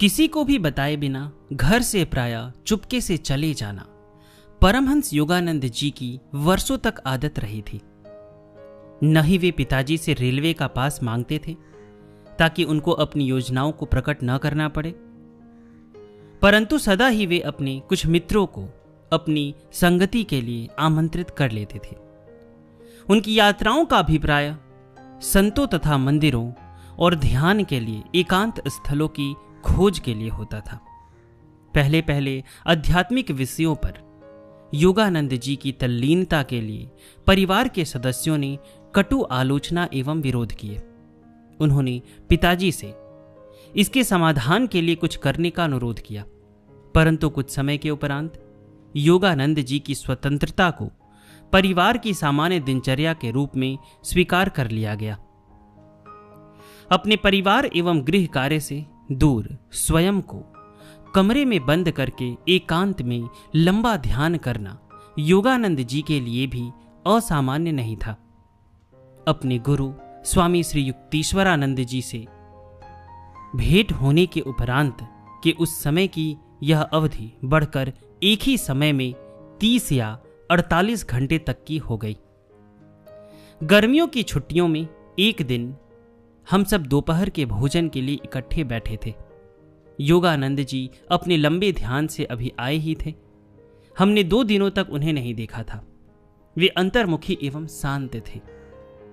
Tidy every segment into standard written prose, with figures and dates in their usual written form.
किसी को भी बताए बिना घर से प्रायः चुपके से चले जाना परमहंस योगानंद जी की वर्षों तक आदत रही थी। न ही वे पिताजी से रेलवे का पास मांगते थे ताकि उनको अपनी योजनाओं को प्रकट न करना पड़े, परंतु सदा ही वे अपने कुछ मित्रों को अपनी संगति के लिए आमंत्रित कर लेते थे। उनकी यात्राओं का अभिप्राय संतों तथा मंदिरों और ध्यान के लिए एकांत स्थलों की खोज के लिए होता था। पहले पहले आध्यात्मिक विषयों पर योगानंद जी की तल्लीनता के लिए परिवार के सदस्यों ने कटु आलोचना एवं विरोध किए। उन्होंने पिताजी से इसके समाधान के लिए कुछ करने का अनुरोध किया, परंतु कुछ समय के उपरांत योगानंद जी की स्वतंत्रता को परिवार की सामान्य दिनचर्या के रूप में स्वीकार कर लिया गया। अपने परिवार एवं गृह कार्य से दूर स्वयं को कमरे में बंद करके एकांत में लंबा ध्यान करना योगानंद जी के लिए भी असामान्य नहीं था। अपने गुरु स्वामी श्री युक्तेश्वरानंद जी से भेंट होने के उपरांत के उस समय की यह अवधि बढ़कर एक ही समय में 30 या 48 घंटे तक की हो गई। गर्मियों की छुट्टियों में एक दिन हम सब दोपहर के भोजन के लिए इकट्ठे बैठे थे। योगानंद जी अपने लंबे ध्यान से अभी आए ही थे। हमने 2 दिनों तक उन्हें नहीं देखा था। वे अंतर्मुखी एवं शांत थे।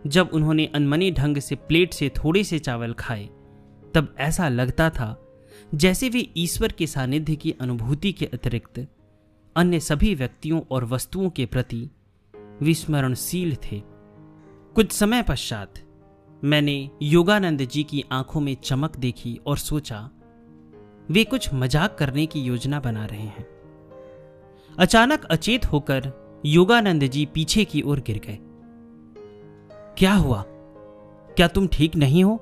जब उन्होंने अनमने ढंग से प्लेट से थोड़े से चावल खाए तब ऐसा लगता था जैसे वे ईश्वर के सानिध्य की अनुभूति के अतिरिक्त अन्य सभी व्यक्तियों और वस्तुओं के प्रति विस्मरणशील थे। कुछ समय पश्चात मैंने योगानंद जी की आंखों में चमक देखी और सोचा वे कुछ मजाक करने की योजना बना रहे हैं। अचानक अचेत होकर योगानंद जी पीछे की ओर गिर गए। क्या हुआ? क्या तुम ठीक नहीं हो?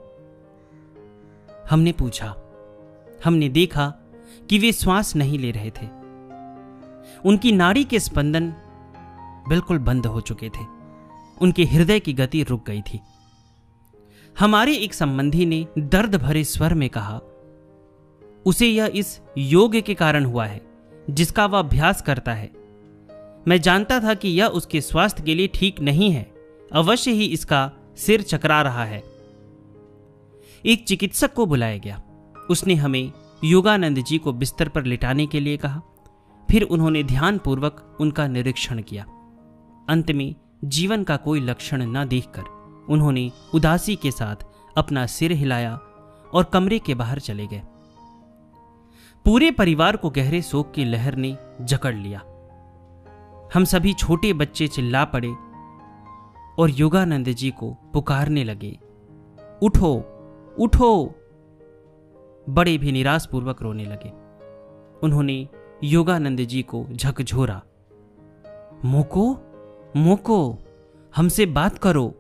हमने पूछा। हमने देखा कि वे श्वास नहीं ले रहे थे। उनकी नाड़ी के स्पंदन बिल्कुल बंद हो चुके थे। उनके हृदय की गति रुक गई थी। हमारे एक संबंधी ने दर्द भरे स्वर में कहा, उसे यह इस योग के कारण हुआ है जिसका वह अभ्यास करता है। मैं जानता था कि यह उसके स्वास्थ्य के लिए ठीक नहीं है। अवश्य ही इसका सिर चकरा रहा है। एक चिकित्सक को बुलाया गया। उसने हमें योगानंद जी को बिस्तर पर लिटाने के लिए कहा। फिर उन्होंने ध्यानपूर्वक उनका निरीक्षण किया। अंत में जीवन का कोई लक्षण न देखकर उन्होंने उदासी के साथ अपना सिर हिलाया और कमरे के बाहर चले गए। पूरे परिवार को गहरे शोक की लहर ने जकड़ लिया। हम सभी छोटे बच्चे चिल्ला पड़े और योगानंद जी को पुकारने लगे, उठो उठो। बड़े भी निराशपूर्वक रोने लगे। उन्होंने योगानंद जी को झकझोरा, मोको मोको, हमसे बात करो।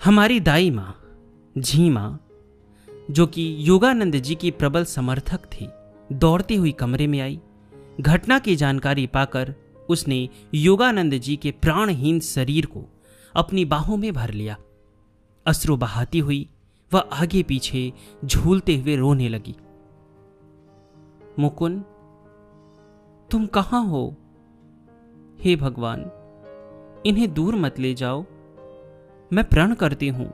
हमारी दाई मां झीमा, जो कि योगानंद जी की प्रबल समर्थक थी, दौड़ती हुई कमरे में आई। घटना की जानकारी पाकर उसने योगानंद जी के प्राणहीन शरीर को अपनी बाहों में भर लिया। अश्रु बहाती हुई वह आगे पीछे झूलते हुए रोने लगी। मुकुंद, तुम कहां हो? हे भगवान, इन्हें दूर मत ले जाओ। मैं प्रण करती हूं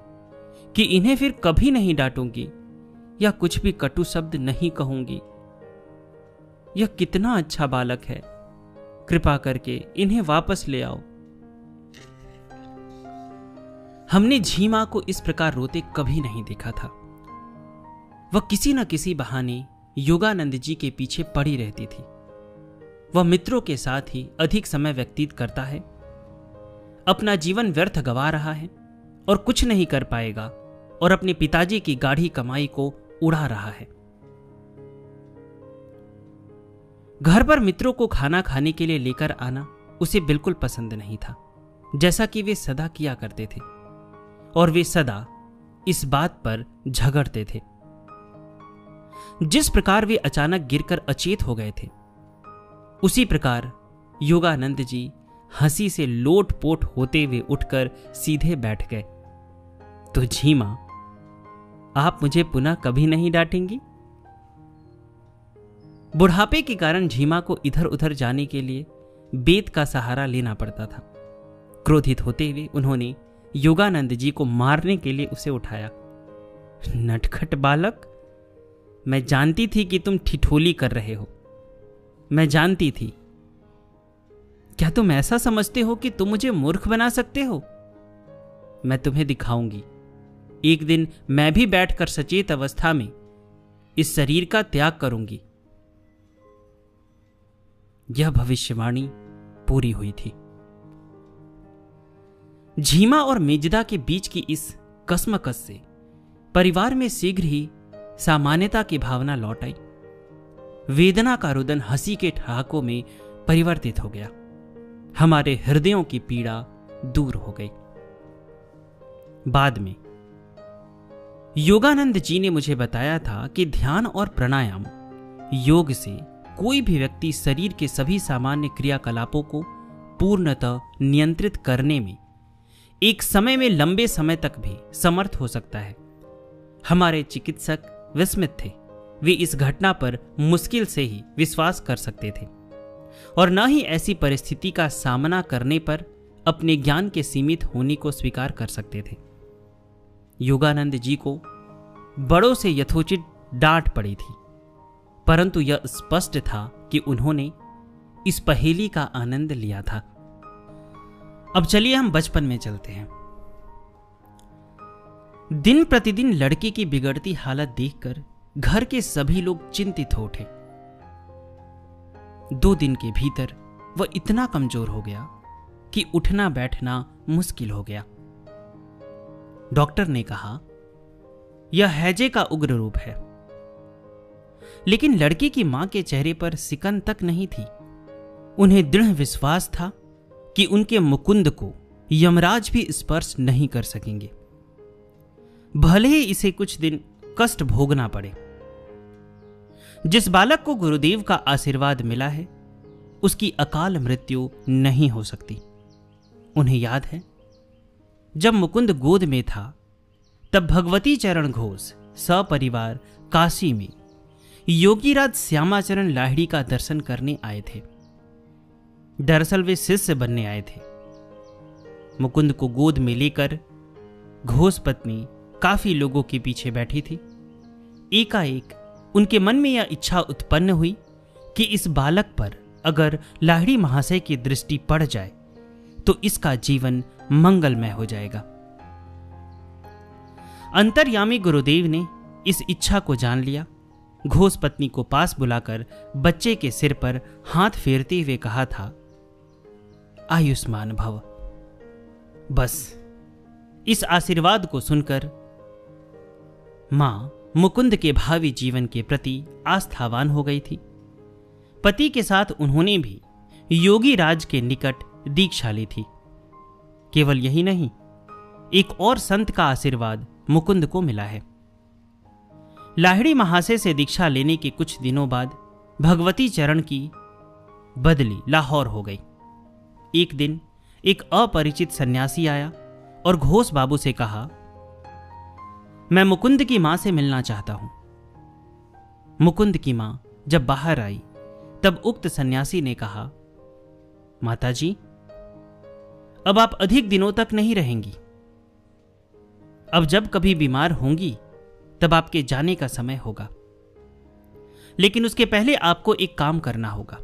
कि इन्हें फिर कभी नहीं डांटूंगी या कुछ भी कटु शब्द नहीं कहूंगी। यह कितना अच्छा बालक है। कृपा करके इन्हें वापस ले आओ। हमने झीमा को इस प्रकार रोते कभी नहीं देखा था। वह किसी न किसी बहाने योगानंद जी के पीछे पड़ी रहती थी। वह मित्रों के साथ ही अधिक समय व्यतीत करता है, अपना जीवन व्यर्थ गंवा रहा है और कुछ नहीं कर पाएगा और अपने पिताजी की गाढ़ी कमाई को उड़ा रहा है। घर पर मित्रों को खाना खाने के लिए लेकर आना उसे बिल्कुल पसंद नहीं था, जैसा कि वे सदा किया करते थे, और वे सदा इस बात पर झगड़ते थे। जिस प्रकार वे अचानक गिरकर अचेत हो गए थे, उसी प्रकार योगानंद जी हंसी से लोटपोट होते हुए उठकर सीधे बैठ गए। तो झीमा आप मुझे पुनः कभी नहीं डांटेंगी? बुढ़ापे के कारण झीमा को इधर उधर जाने के लिए बेत का सहारा लेना पड़ता था। क्रोधित होते हुए उन्होंने योगानंद जी को मारने के लिए उसे उठाया। नटखट बालक, मैं जानती थी कि तुम ठिठोली कर रहे हो। मैं जानती थी। क्या तुम ऐसा समझते हो कि तुम मुझे मूर्ख बना सकते हो? मैं तुम्हें दिखाऊंगी। एक दिन मैं भी बैठकर सचेत अवस्था में इस शरीर का त्याग करूंगी। यह भविष्यवाणी पूरी हुई थी। झीमा और मेजदा के बीच की इस कसमकस से परिवार में शीघ्र ही सामान्यता की भावना लौट आई। वेदना का रुदन हंसी के ठहाकों में परिवर्तित हो गया। हमारे हृदयों की पीड़ा दूर हो गई। बाद में योगानंद जी ने मुझे बताया था कि ध्यान और प्राणायाम योग से कोई भी व्यक्ति शरीर के सभी सामान्य क्रियाकलापों को पूर्णतः नियंत्रित करने में एक समय में लंबे समय तक भी समर्थ हो सकता है। हमारे चिकित्सक विस्मित थे। वे इस घटना पर मुश्किल से ही विश्वास कर सकते थे और न ही ऐसी परिस्थिति का सामना करने पर अपने ज्ञान के सीमित होने को स्वीकार कर सकते थे। योगानंद जी को बड़ों से यथोचित डांट पड़ी थी, परंतु यह स्पष्ट था कि उन्होंने इस पहेली का आनंद लिया था। अब चलिए हम बचपन में चलते हैं। दिन प्रतिदिन लड़के की बिगड़ती हालत देखकर घर के सभी लोग चिंतित हो उठे। 2 दिन के भीतर वह इतना कमजोर हो गया कि उठना बैठना मुश्किल हो गया। डॉक्टर ने कहा, यह हैजे का उग्र रूप है। लेकिन लड़के की मां के चेहरे पर सिकन तक नहीं थी। उन्हें दृढ़ विश्वास था कि उनके मुकुंद को यमराज भी स्पर्श नहीं कर सकेंगे, भले ही इसे कुछ दिन कष्ट भोगना पड़े। जिस बालक को गुरुदेव का आशीर्वाद मिला है, उसकी अकाल मृत्यु नहीं हो सकती। उन्हें याद है, जब मुकुंद गोद में था तब भगवती चरण घोष सपरिवार काशी में योगीराज श्यामाचरण लाहिड़ी का दर्शन करने आए थे। दरअसल वे शिष्य बनने आए थे। मुकुंद को गोद में लेकर घोष पत्नी काफी लोगों के पीछे बैठी थी। एकाएक उनके मन में यह इच्छा उत्पन्न हुई कि इस बालक पर अगर लाहिड़ी महाशय की दृष्टि पड़ जाए तो इसका जीवन मंगलमय हो जाएगा। अंतर्यामी गुरुदेव ने इस इच्छा को जान लिया। घोष पत्नी को पास बुलाकर बच्चे के सिर पर हाथ फेरते हुए कहा था, आयुष्मान भव। बस इस आशीर्वाद को सुनकर मां मुकुंद के भावी जीवन के प्रति आस्थावान हो गई थी। पति के साथ उन्होंने भी योगी राज के निकट दीक्षा ली थी। केवल यही नहीं, एक और संत का आशीर्वाद मुकुंद को मिला है। लाहिड़ी महाशय से दीक्षा लेने के कुछ दिनों बाद भगवती चरण की बदली लाहौर हो गई। एक दिन एक अपरिचित सन्यासी आया और घोष बाबू से कहा, मैं मुकुंद की मां से मिलना चाहता हूं। मुकुंद की मां जब बाहर आई तब उक्त सन्यासी ने कहा, माताजी, अब आप अधिक दिनों तक नहीं रहेंगी। अब जब कभी बीमार होंगी तब आपके जाने का समय होगा, लेकिन उसके पहले आपको एक काम करना होगा।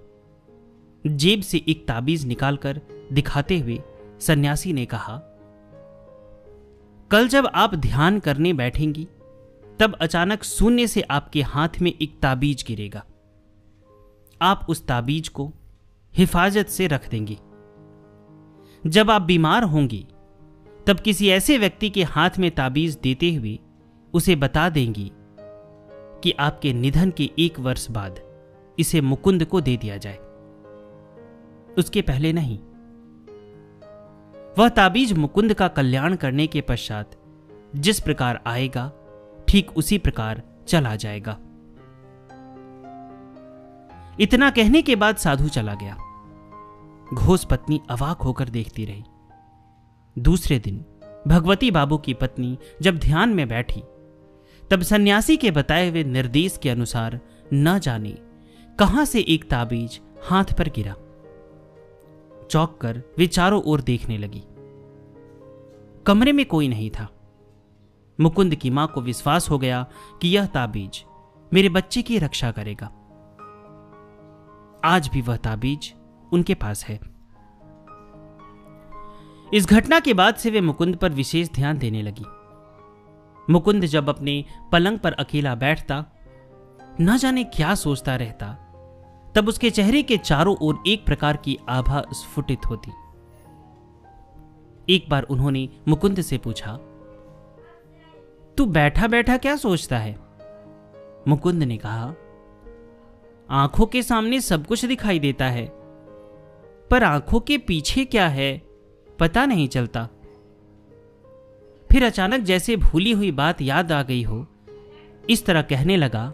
जेब से एक ताबीज निकालकर दिखाते हुए सन्यासी ने कहा, कल जब आप ध्यान करने बैठेंगी तब अचानक शून्य से आपके हाथ में एक ताबीज गिरेगा। आप उस ताबीज को हिफाजत से रख देंगी। जब आप बीमार होंगी तब किसी ऐसे व्यक्ति के हाथ में ताबीज देते हुए उसे बता देंगी कि आपके निधन के 1 वर्ष बाद इसे मुकुंद को दे दिया जाए, उसके पहले नहीं। वह ताबीज मुकुंद का कल्याण करने के पश्चात जिस प्रकार आएगा ठीक उसी प्रकार चला जाएगा। इतना कहने के बाद साधु चला गया। घोष पत्नी अवाक होकर देखती रही। दूसरे दिन भगवती बाबू की पत्नी जब ध्यान में बैठी तब सन्यासी के बताए हुए निर्देश के अनुसार न जाने कहां से एक ताबीज हाथ पर गिरा। चौंक कर वे चारों ओर देखने लगी। कमरे में कोई नहीं था। मुकुंद की मां को विश्वास हो गया कि यह ताबीज मेरे बच्चे की रक्षा करेगा। आज भी वह ताबीज उनके पास है। इस घटना के बाद से वे मुकुंद पर विशेष ध्यान देने लगी। मुकुंद जब अपने पलंग पर अकेला बैठता, न जाने क्या सोचता रहता, तब उसके चेहरे के चारों ओर एक प्रकार की आभा स्फुटित होती। एक बार उन्होंने मुकुंद से पूछा, तू बैठा बैठा क्या सोचता है? मुकुंद ने कहा, आंखों के सामने सब कुछ दिखाई देता है, पर आंखों के पीछे क्या है पता नहीं चलता। फिर अचानक जैसे भूली हुई बात याद आ गई हो, इस तरह कहने लगा,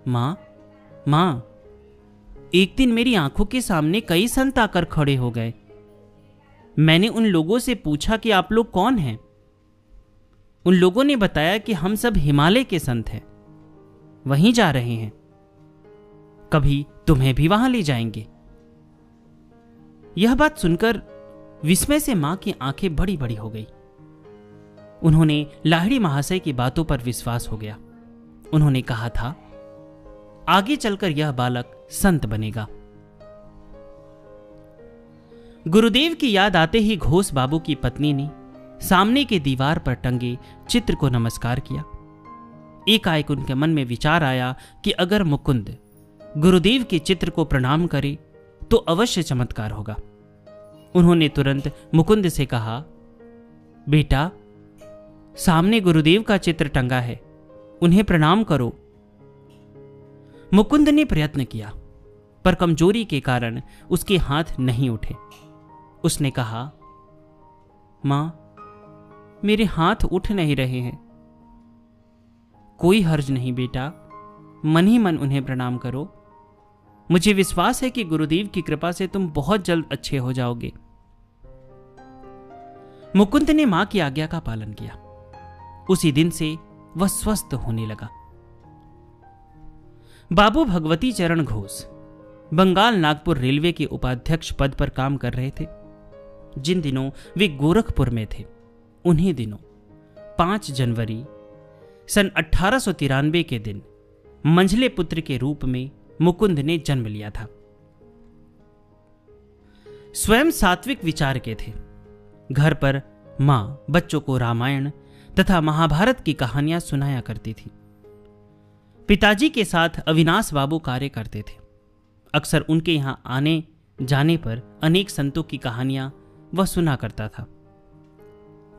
मां मां, एक दिन मेरी आंखों के सामने कई संत आकर खड़े हो गए। मैंने उन लोगों से पूछा कि आप लोग कौन हैं? उन लोगों ने बताया कि हम सब हिमालय के संत हैं, वहीं जा रहे हैं, कभी तुम्हें भी वहां ले जाएंगे। यह बात सुनकर विस्मय से मां की आंखें बड़ी बड़ी हो गई। उन्होंने लाहिड़ी महाशय की बातों पर विश्वास हो गया। उन्होंने कहा था, आगे चलकर यह बालक संत बनेगा। गुरुदेव की याद आते ही घोष बाबू की पत्नी ने सामने के दीवार पर टंगे चित्र को नमस्कार किया। एकाएक उनके मन में विचार आया कि अगर मुकुंद गुरुदेव के चित्र को प्रणाम करे तो अवश्य चमत्कार होगा। उन्होंने तुरंत मुकुंद से कहा, बेटा, सामने गुरुदेव का चित्र टंगा है, उन्हें प्रणाम करो। मुकुंद ने प्रयत्न किया, पर कमजोरी के कारण उसके हाथ नहीं उठे। उसने कहा, मां, मेरे हाथ उठ नहीं रहे हैं। कोई हर्ज नहीं बेटा, मन ही मन उन्हें प्रणाम करो। मुझे विश्वास है कि गुरुदेव की कृपा से तुम बहुत जल्द अच्छे हो जाओगे। मुकुंद ने मां की आज्ञा का पालन किया। उसी दिन से वह स्वस्थ होने लगा। बाबू भगवती चरण घोष बंगाल नागपुर रेलवे के उपाध्यक्ष पद पर काम कर रहे थे। जिन दिनों वे गोरखपुर में थे, उन्हीं दिनों 5 जनवरी सन 1893 के दिन मंझले पुत्र के रूप में मुकुंद ने जन्म लिया था। स्वयं सात्विक विचार के थे। घर पर मां बच्चों को रामायण तथा महाभारत की कहानियां सुनाया करती थी। पिताजी के साथ अविनाश बाबू कार्य करते थे। अक्सर उनके यहां आने जाने पर अनेक संतों की कहानियां वह सुना करता था।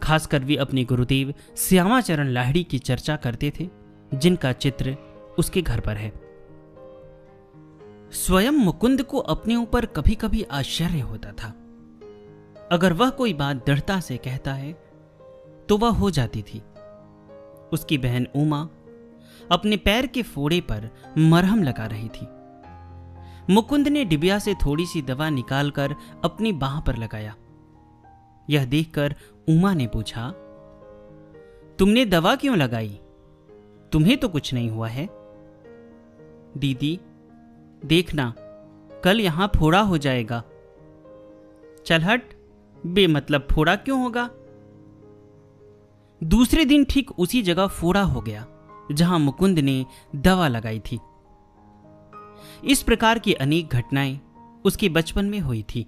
खासकर वे अपने गुरुदेव श्यामाचरण लाहिड़ी की चर्चा करते थे, जिनका चित्र उसके घर पर है। स्वयं मुकुंद को अपने ऊपर कभी कभी आश्चर्य होता था। अगर वह कोई बात दृढ़ता से कहता है तो वह हो जाती थी। उसकी बहन उमा अपने पैर के फोड़े पर मरहम लगा रही थी। मुकुंद ने डिबिया से थोड़ी सी दवा निकालकर अपनी बाह पर लगाया। यह देखकर उमा ने पूछा, तुमने दवा क्यों लगाई? तुम्हें तो कुछ नहीं हुआ है। दीदी, देखना, कल यहां फोड़ा हो जाएगा। चल हट, बेमतलब फोड़ा क्यों होगा? दूसरे दिन ठीक उसी जगह फोड़ा हो गया जहां मुकुंद ने दवा लगाई थी। इस प्रकार की अनेक घटनाएं उसके बचपन में हुई थी।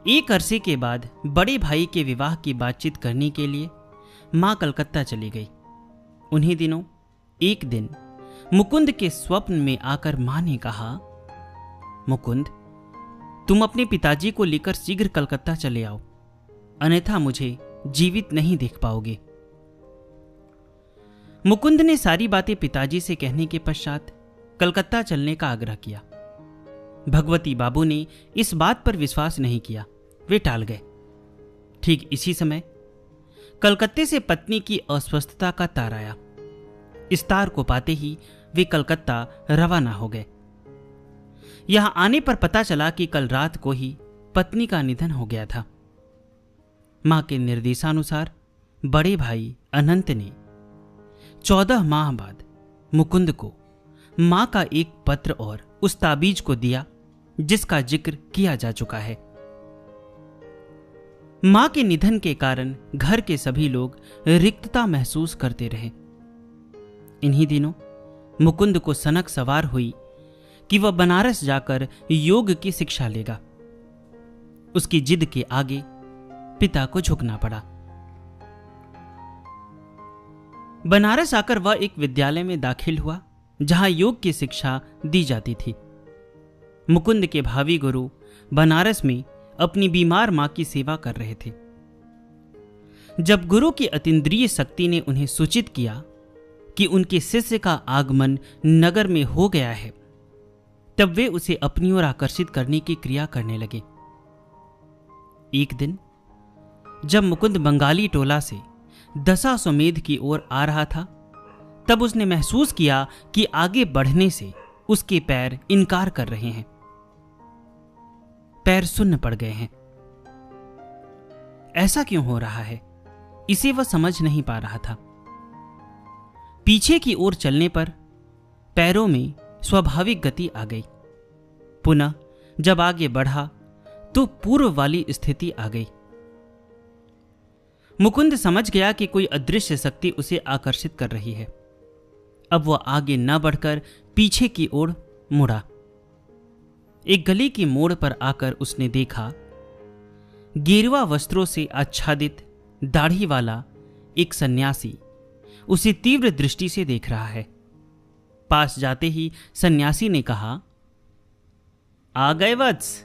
एक अरसे के बाद बड़े भाई के विवाह की बातचीत करने के लिए मां कलकत्ता चली गई। उन्हीं दिनों एक दिन मुकुंद के स्वप्न में आकर मां ने कहा, मुकुंद, तुम अपने पिताजी को लेकर शीघ्र कलकत्ता चले आओ, अन्यथा मुझे जीवित नहीं देख पाओगे। मुकुंद ने सारी बातें पिताजी से कहने के पश्चात कलकत्ता चलने का आग्रह किया। भगवती बाबू ने इस बात पर विश्वास नहीं किया, वे टाल गए। ठीक इसी समय कलकत्ते से पत्नी की अस्वस्थता का तार आया। इस तार को पाते ही वे कलकत्ता रवाना हो गए। यहां आने पर पता चला कि कल रात को ही पत्नी का निधन हो गया था। मां के निर्देशानुसार बड़े भाई अनंत ने 14 माह बाद मुकुंद को मां का एक पत्र और उस ताबीज को दिया जिसका जिक्र किया जा चुका है। मां के निधन के कारण घर के सभी लोग रिक्तता महसूस करते रहे। इन्हीं दिनों मुकुंद को सनक सवार हुई कि वह बनारस जाकर योग की शिक्षा लेगा। उसकी जिद के आगे पिता को झुकना पड़ा। बनारस आकर वह एक विद्यालय में दाखिल हुआ जहां योग की शिक्षा दी जाती थी। मुकुंद के भावी गुरु बनारस में अपनी बीमार मां की सेवा कर रहे थे। जब गुरु की अतीन्द्रिय शक्ति ने उन्हें सूचित किया कि उनके शिष्य का आगमन नगर में हो गया है, तब वे उसे अपनी ओर आकर्षित करने की क्रिया करने लगे। एक दिन जब मुकुंद बंगाली टोला से दशाश्वमेध की ओर आ रहा था, तब उसने महसूस किया कि आगे बढ़ने से उसके पैर इनकार कर रहे हैं। पैर सुन्न पड़ गए हैं। ऐसा क्यों हो रहा है, इसे वह समझ नहीं पा रहा था। पीछे की ओर चलने पर पैरों में स्वाभाविक गति आ गई। पुनः जब आगे बढ़ा तो पूर्व वाली स्थिति आ गई। मुकुंद समझ गया कि कोई अदृश्य शक्ति उसे आकर्षित कर रही है। अब वह आगे न बढ़कर पीछे की ओर मुड़ा। एक गली की मोड़ पर आकर उसने देखा गेरुआ वस्त्रों से आच्छादित दाढ़ी वाला एक सन्यासी उसे तीव्र दृष्टि से देख रहा है। पास जाते ही सन्यासी ने कहा, आ गए वत्स,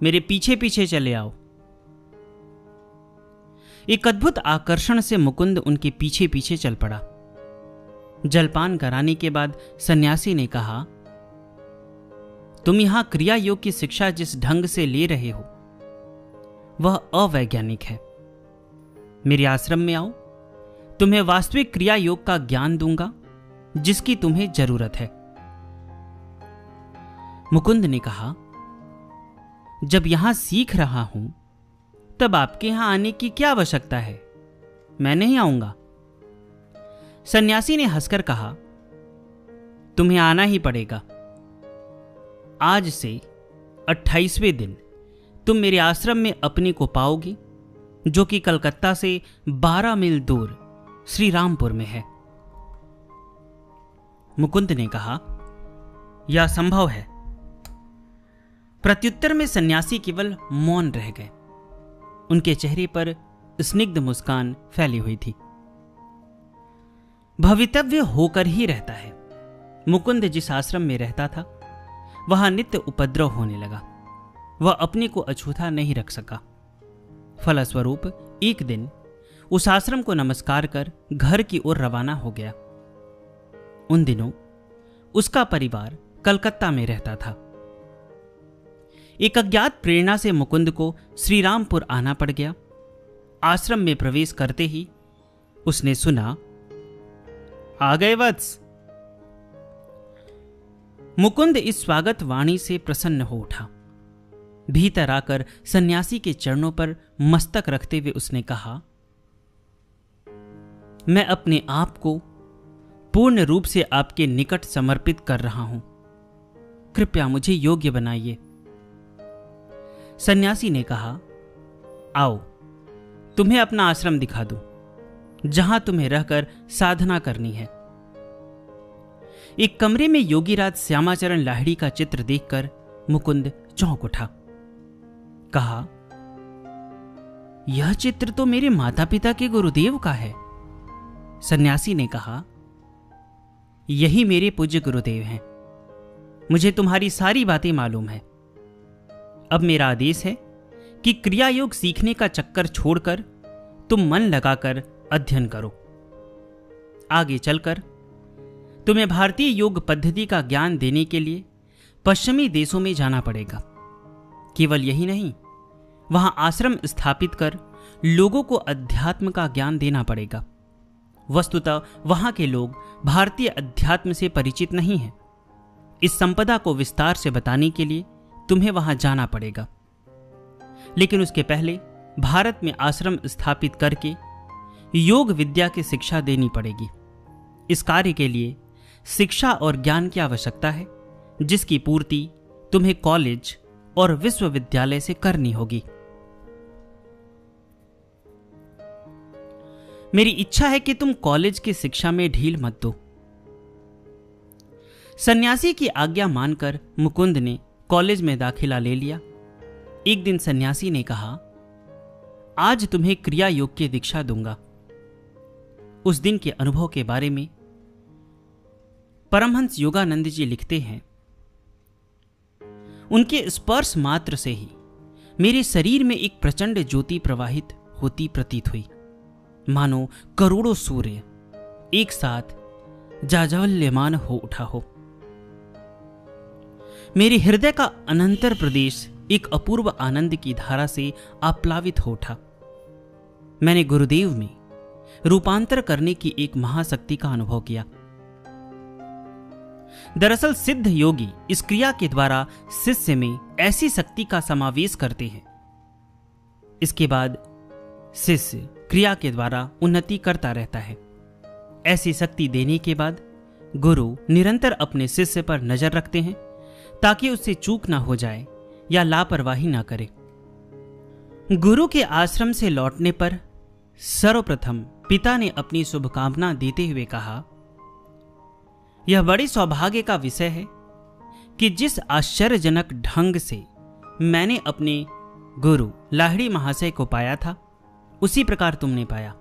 मेरे पीछे पीछे चले आओ। एक अद्भुत आकर्षण से मुकुंद उनके पीछे पीछे चल पड़ा। जलपान कराने के बाद सन्यासी ने कहा, तुम यहां क्रिया योग की शिक्षा जिस ढंग से ले रहे हो वह अवैज्ञानिक है। मेरे आश्रम में आओ, तुम्हें वास्तविक क्रिया योग का ज्ञान दूंगा जिसकी तुम्हें जरूरत है। मुकुंद ने कहा, जब यहां सीख रहा हूं तब आपके यहां आने की क्या आवश्यकता है, मैं नहीं आऊंगा। सन्यासी ने हंसकर कहा, तुम्हें आना ही पड़ेगा। आज से 28वें दिन तुम मेरे आश्रम में अपने को पाओगी, जो कि कलकत्ता से 12 मील दूर श्री रामपुर में है। मुकुंद ने कहा, यह संभव है। प्रत्युत्तर में सन्यासी केवल मौन रह गए। उनके चेहरे पर स्निग्ध मुस्कान फैली हुई थी। भवितव्य होकर ही रहता है। मुकुंद जिस आश्रम में रहता था वहां नित्य उपद्रव होने लगा। वह अपने को अछूता नहीं रख सका। फलस्वरूप एक दिन उस आश्रम को नमस्कार कर घर की ओर रवाना हो गया। उन दिनों उसका परिवार कलकत्ता में रहता था। एक अज्ञात प्रेरणा से मुकुंद को श्रीरामपुर आना पड़ गया। आश्रम में प्रवेश करते ही उसने सुना, आ गए वत्स। मुकुंद इस स्वागत वाणी से प्रसन्न हो उठा। भीतर आकर सन्यासी के चरणों पर मस्तक रखते हुए उसने कहा, मैं अपने आप को पूर्ण रूप से आपके निकट समर्पित कर रहा हूं। कृपया मुझे योग्य बनाइए। सन्यासी ने कहा, आओ तुम्हें अपना आश्रम दिखा दूं, जहां तुम्हें रहकर साधना करनी है। एक कमरे में योगीराज श्यामाचरण लाहिड़ी का चित्र देखकर मुकुंद चौंक उठा। कहा, यह चित्र तो मेरे माता पिता के गुरुदेव का है। सन्यासी ने कहा, यही मेरे पूज्य गुरुदेव हैं। मुझे तुम्हारी सारी बातें मालूम है। अब मेरा आदेश है कि क्रिया योग सीखने का चक्कर छोड़कर तुम मन लगाकर अध्ययन करो। आगे चलकर तुम्हें भारतीय योग पद्धति का ज्ञान देने के लिए पश्चिमी देशों में जाना पड़ेगा। केवल यही नहीं, वहां आश्रम स्थापित कर लोगों को अध्यात्म का ज्ञान देना पड़ेगा। वस्तुतः वहां के लोग भारतीय अध्यात्म से परिचित नहीं हैं। इस संपदा को विस्तार से बताने के लिए तुम्हें वहां जाना पड़ेगा। लेकिन उसके पहले भारत में आश्रम स्थापित करके योग विद्या की शिक्षा देनी पड़ेगी। इस कार्य के लिए शिक्षा और ज्ञान की आवश्यकता है, जिसकी पूर्ति तुम्हें कॉलेज और विश्वविद्यालय से करनी होगी। मेरी इच्छा है कि तुम कॉलेज की शिक्षा में ढील मत दो। सन्यासी की आज्ञा मानकर मुकुंद ने कॉलेज में दाखिला ले लिया। एक दिन सन्यासी ने कहा, आज तुम्हें क्रिया योग की दीक्षा दूंगा। उस दिन के अनुभव के बारे में परमहंस योगानंद जी लिखते हैं, उनके स्पर्श मात्र से ही मेरे शरीर में एक प्रचंड ज्योति प्रवाहित होती प्रतीत हुई, मानो करोड़ों सूर्य एक साथ जाज्वल्यमान हो उठा हो। मेरे हृदय का अनंतर प्रदेश एक अपूर्व आनंद की धारा से आप्लावित हो उठा। मैंने गुरुदेव में रूपांतर करने की एक महाशक्ति का अनुभव किया। दरअसल सिद्ध योगी इस क्रिया के द्वारा शिष्य में ऐसी शक्ति का समावेश करते हैं। इसके बाद शिष्य क्रिया के द्वारा उन्नति करता रहता है। ऐसी शक्ति देने के बाद गुरु निरंतर अपने शिष्य पर नजर रखते हैं ताकि उससे चूक ना हो जाए या लापरवाही ना करे। गुरु के आश्रम से लौटने पर सर्वप्रथम पिता ने अपनी शुभकामना देते हुए कहा, यह बड़े सौभाग्य का विषय है कि जिस आश्चर्यजनक ढंग से मैंने अपने गुरु लाहिड़ी महाशय को पाया था, उसी प्रकार तुमने पाया,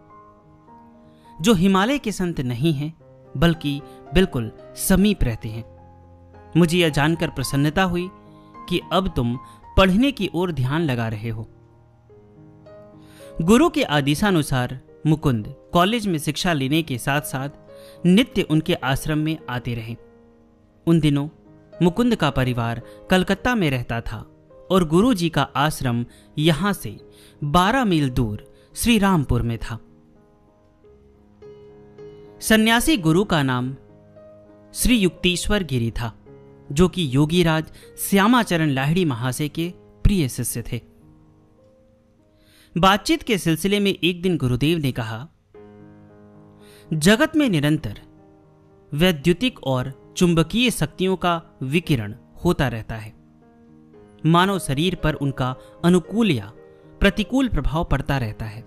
जो हिमालय के संत नहीं हैं बल्कि बिल्कुल समीप रहते हैं। मुझे यह जानकर प्रसन्नता हुई कि अब तुम पढ़ने की ओर ध्यान लगा रहे हो। गुरु के आदेशानुसार मुकुंद कॉलेज में शिक्षा लेने के साथ साथ नित्य उनके आश्रम में आते रहे। उन दिनों मुकुंद का परिवार कलकत्ता में रहता था और गुरु जी का आश्रम यहां से 12 मील दूर श्री रामपुर में था। सन्यासी गुरु का नाम श्री युक्तेश्वर गिरी था, जो कि योगीराज श्यामाचरण लाहिड़ी महाशय के प्रिय शिष्य थे। बातचीत के सिलसिले में एक दिन गुरुदेव ने कहा, जगत में निरंतर वैद्युतिक और चुंबकीय शक्तियों का विकिरण होता रहता है। मानव शरीर पर उनका अनुकूल या प्रतिकूल प्रभाव पड़ता रहता है।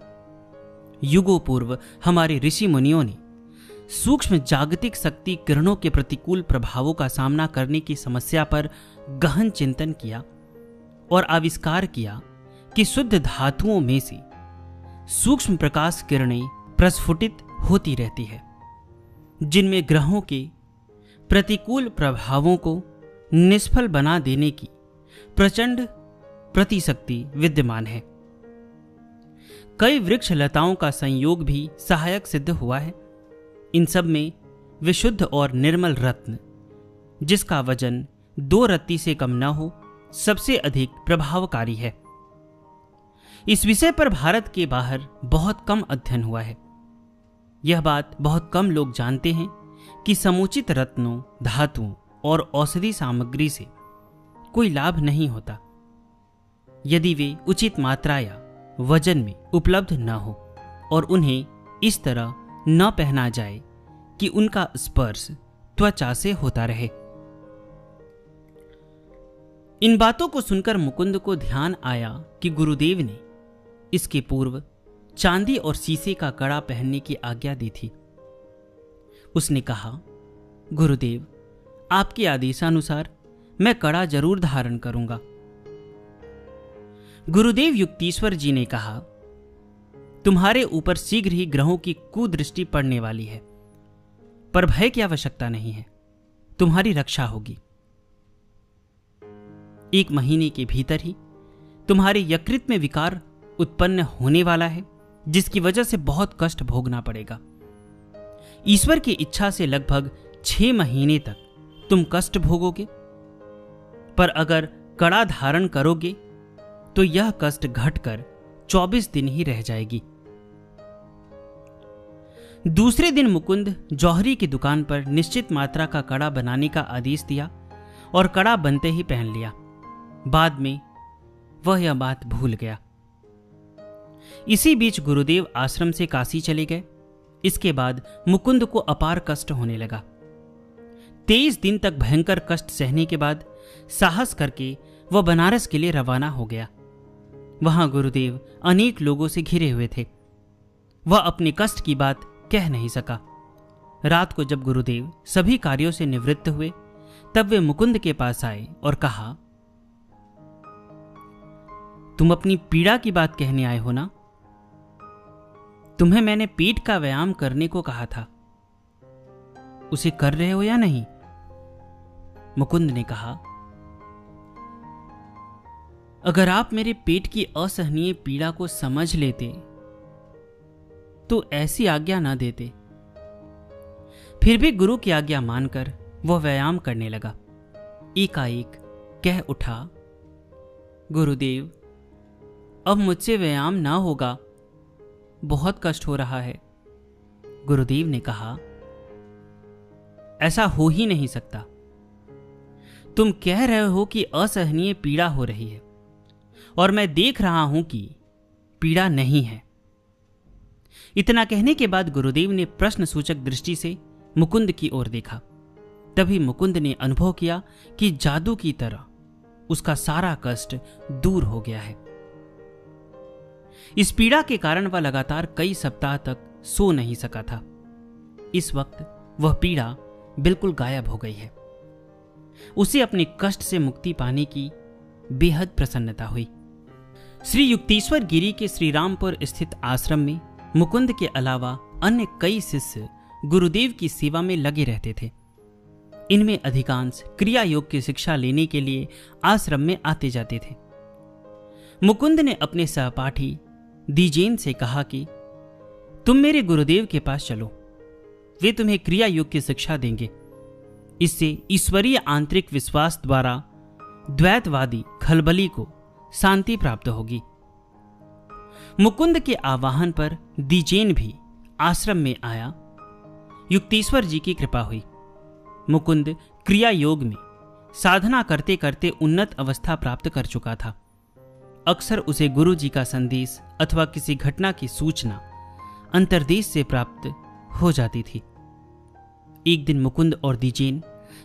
युगों पूर्व हमारे ऋषि मुनियों ने सूक्ष्म जागतिक शक्ति किरणों के प्रतिकूल प्रभावों का सामना करने की समस्या पर गहन चिंतन किया और आविष्कार किया कि शुद्ध धातुओं में से सूक्ष्म प्रकाश किरणें प्रस्फुटित होती रहती है, जिनमें ग्रहों के प्रतिकूल प्रभावों को निष्फल बना देने की प्रचंड प्रतिशक्ति विद्यमान है। कई वृक्ष लताओं का संयोग भी सहायक सिद्ध हुआ है। इन सब में विशुद्ध और निर्मल रत्न, जिसका वजन 2 रत्ती से कम न हो, सबसे अधिक प्रभावकारी है। इस विषय पर भारत के बाहर बहुत कम अध्ययन हुआ है। यह बात बहुत कम लोग जानते हैं कि समुचित रत्नों, धातुओं और औषधि सामग्री से कोई लाभ नहीं होता यदि वे उचित मात्रा या वजन में उपलब्ध न हो और उन्हें इस तरह न पहना जाए कि उनका स्पर्श त्वचा से होता रहे। इन बातों को सुनकर मुकुंद को ध्यान आया कि गुरुदेव ने इसके पूर्व चांदी और शीशे का कड़ा पहनने की आज्ञा दी थी। उसने कहा, गुरुदेव, आपके आदेशानुसार मैं कड़ा जरूर धारण करूंगा। गुरुदेव युक्तेश्वर जी ने कहा, तुम्हारे ऊपर शीघ्र ही ग्रहों की कुदृष्टि पड़ने वाली है, पर भय की आवश्यकता नहीं है, तुम्हारी रक्षा होगी। 1 महीने के भीतर ही तुम्हारे यकृत में विकार उत्पन्न होने वाला है, जिसकी वजह से बहुत कष्ट भोगना पड़ेगा। ईश्वर की इच्छा से लगभग 6 महीने तक तुम कष्ट भोगोगे, पर अगर कड़ा धारण करोगे तो यह कष्ट घटकर 24 दिन ही रह जाएगी। दूसरे दिन मुकुंद जौहरी की दुकान पर निश्चित मात्रा का कड़ा बनाने का आदेश दिया और कड़ा बनते ही पहन लिया। बाद में वह यह बात भूल गया। इसी बीच गुरुदेव आश्रम से काशी चले गए। इसके बाद मुकुंद को अपार कष्ट होने लगा। 23 दिन तक भयंकर कष्ट सहने के बाद साहस करके वह बनारस के लिए रवाना हो गया। वहां गुरुदेव अनेक लोगों से घिरे हुए थे। वह अपने कष्ट की बात कह नहीं सका। रात को जब गुरुदेव सभी कार्यों से निवृत्त हुए तब वे मुकुंद के पास आए और कहा, तुम अपनी पीड़ा की बात कहने आए हो ना? तुम्हें मैंने पेट का व्यायाम करने को कहा था, उसे कर रहे हो या नहीं? मुकुंद ने कहा, अगर आप मेरे पेट की असहनीय पीड़ा को समझ लेते तो ऐसी आज्ञा ना देते। फिर भी गुरु की आज्ञा मानकर वह व्यायाम करने लगा। एकाएक कह उठा, गुरुदेव, अब मुझसे व्यायाम ना होगा, बहुत कष्ट हो रहा है। गुरुदेव ने कहा, ऐसा हो ही नहीं सकता। तुम कह रहे हो कि असहनीय पीड़ा हो रही है और मैं देख रहा हूं कि पीड़ा नहीं है। इतना कहने के बाद गुरुदेव ने प्रश्न सूचक दृष्टि से मुकुंद की ओर देखा। तभी मुकुंद ने अनुभव किया कि जादू की तरह उसका सारा कष्ट दूर हो गया है। इस पीड़ा के कारण वह लगातार कई सप्ताह तक सो नहीं सका था। इस वक्त वह पीड़ा बिल्कुल गायब हो गई है। उसे अपने कष्ट से मुक्ति पाने की बेहद प्रसन्नता हुई। श्री युक्तेश्वर गिरी के श्री रामपुर स्थित आश्रम में मुकुंद के अलावा अन्य कई शिष्य गुरुदेव की सेवा में लगे रहते थे। इनमें अधिकांश क्रिया योग की शिक्षा लेने के लिए आश्रम में आते जाते थे। मुकुंद ने अपने सहपाठी दीजेन से कहा कि तुम मेरे गुरुदेव के पास चलो, वे तुम्हें क्रिया योग की शिक्षा देंगे। इससे ईश्वरीय आंतरिक विश्वास द्वारा द्वैतवादी खलबली को शांति प्राप्त होगी। मुकुंद के आह्वान पर दीजेन भी आश्रम में आया। युक्तेश्वर जी की कृपा हुई। मुकुंद क्रिया योग में साधना करते करते उन्नत अवस्था प्राप्त कर चुका था। अक्सर उसे गुरु जी का संदेश अथवा किसी घटना की सूचना अंतर्देश से प्राप्त हो जाती थी। एक दिन मुकुंद और दीजेन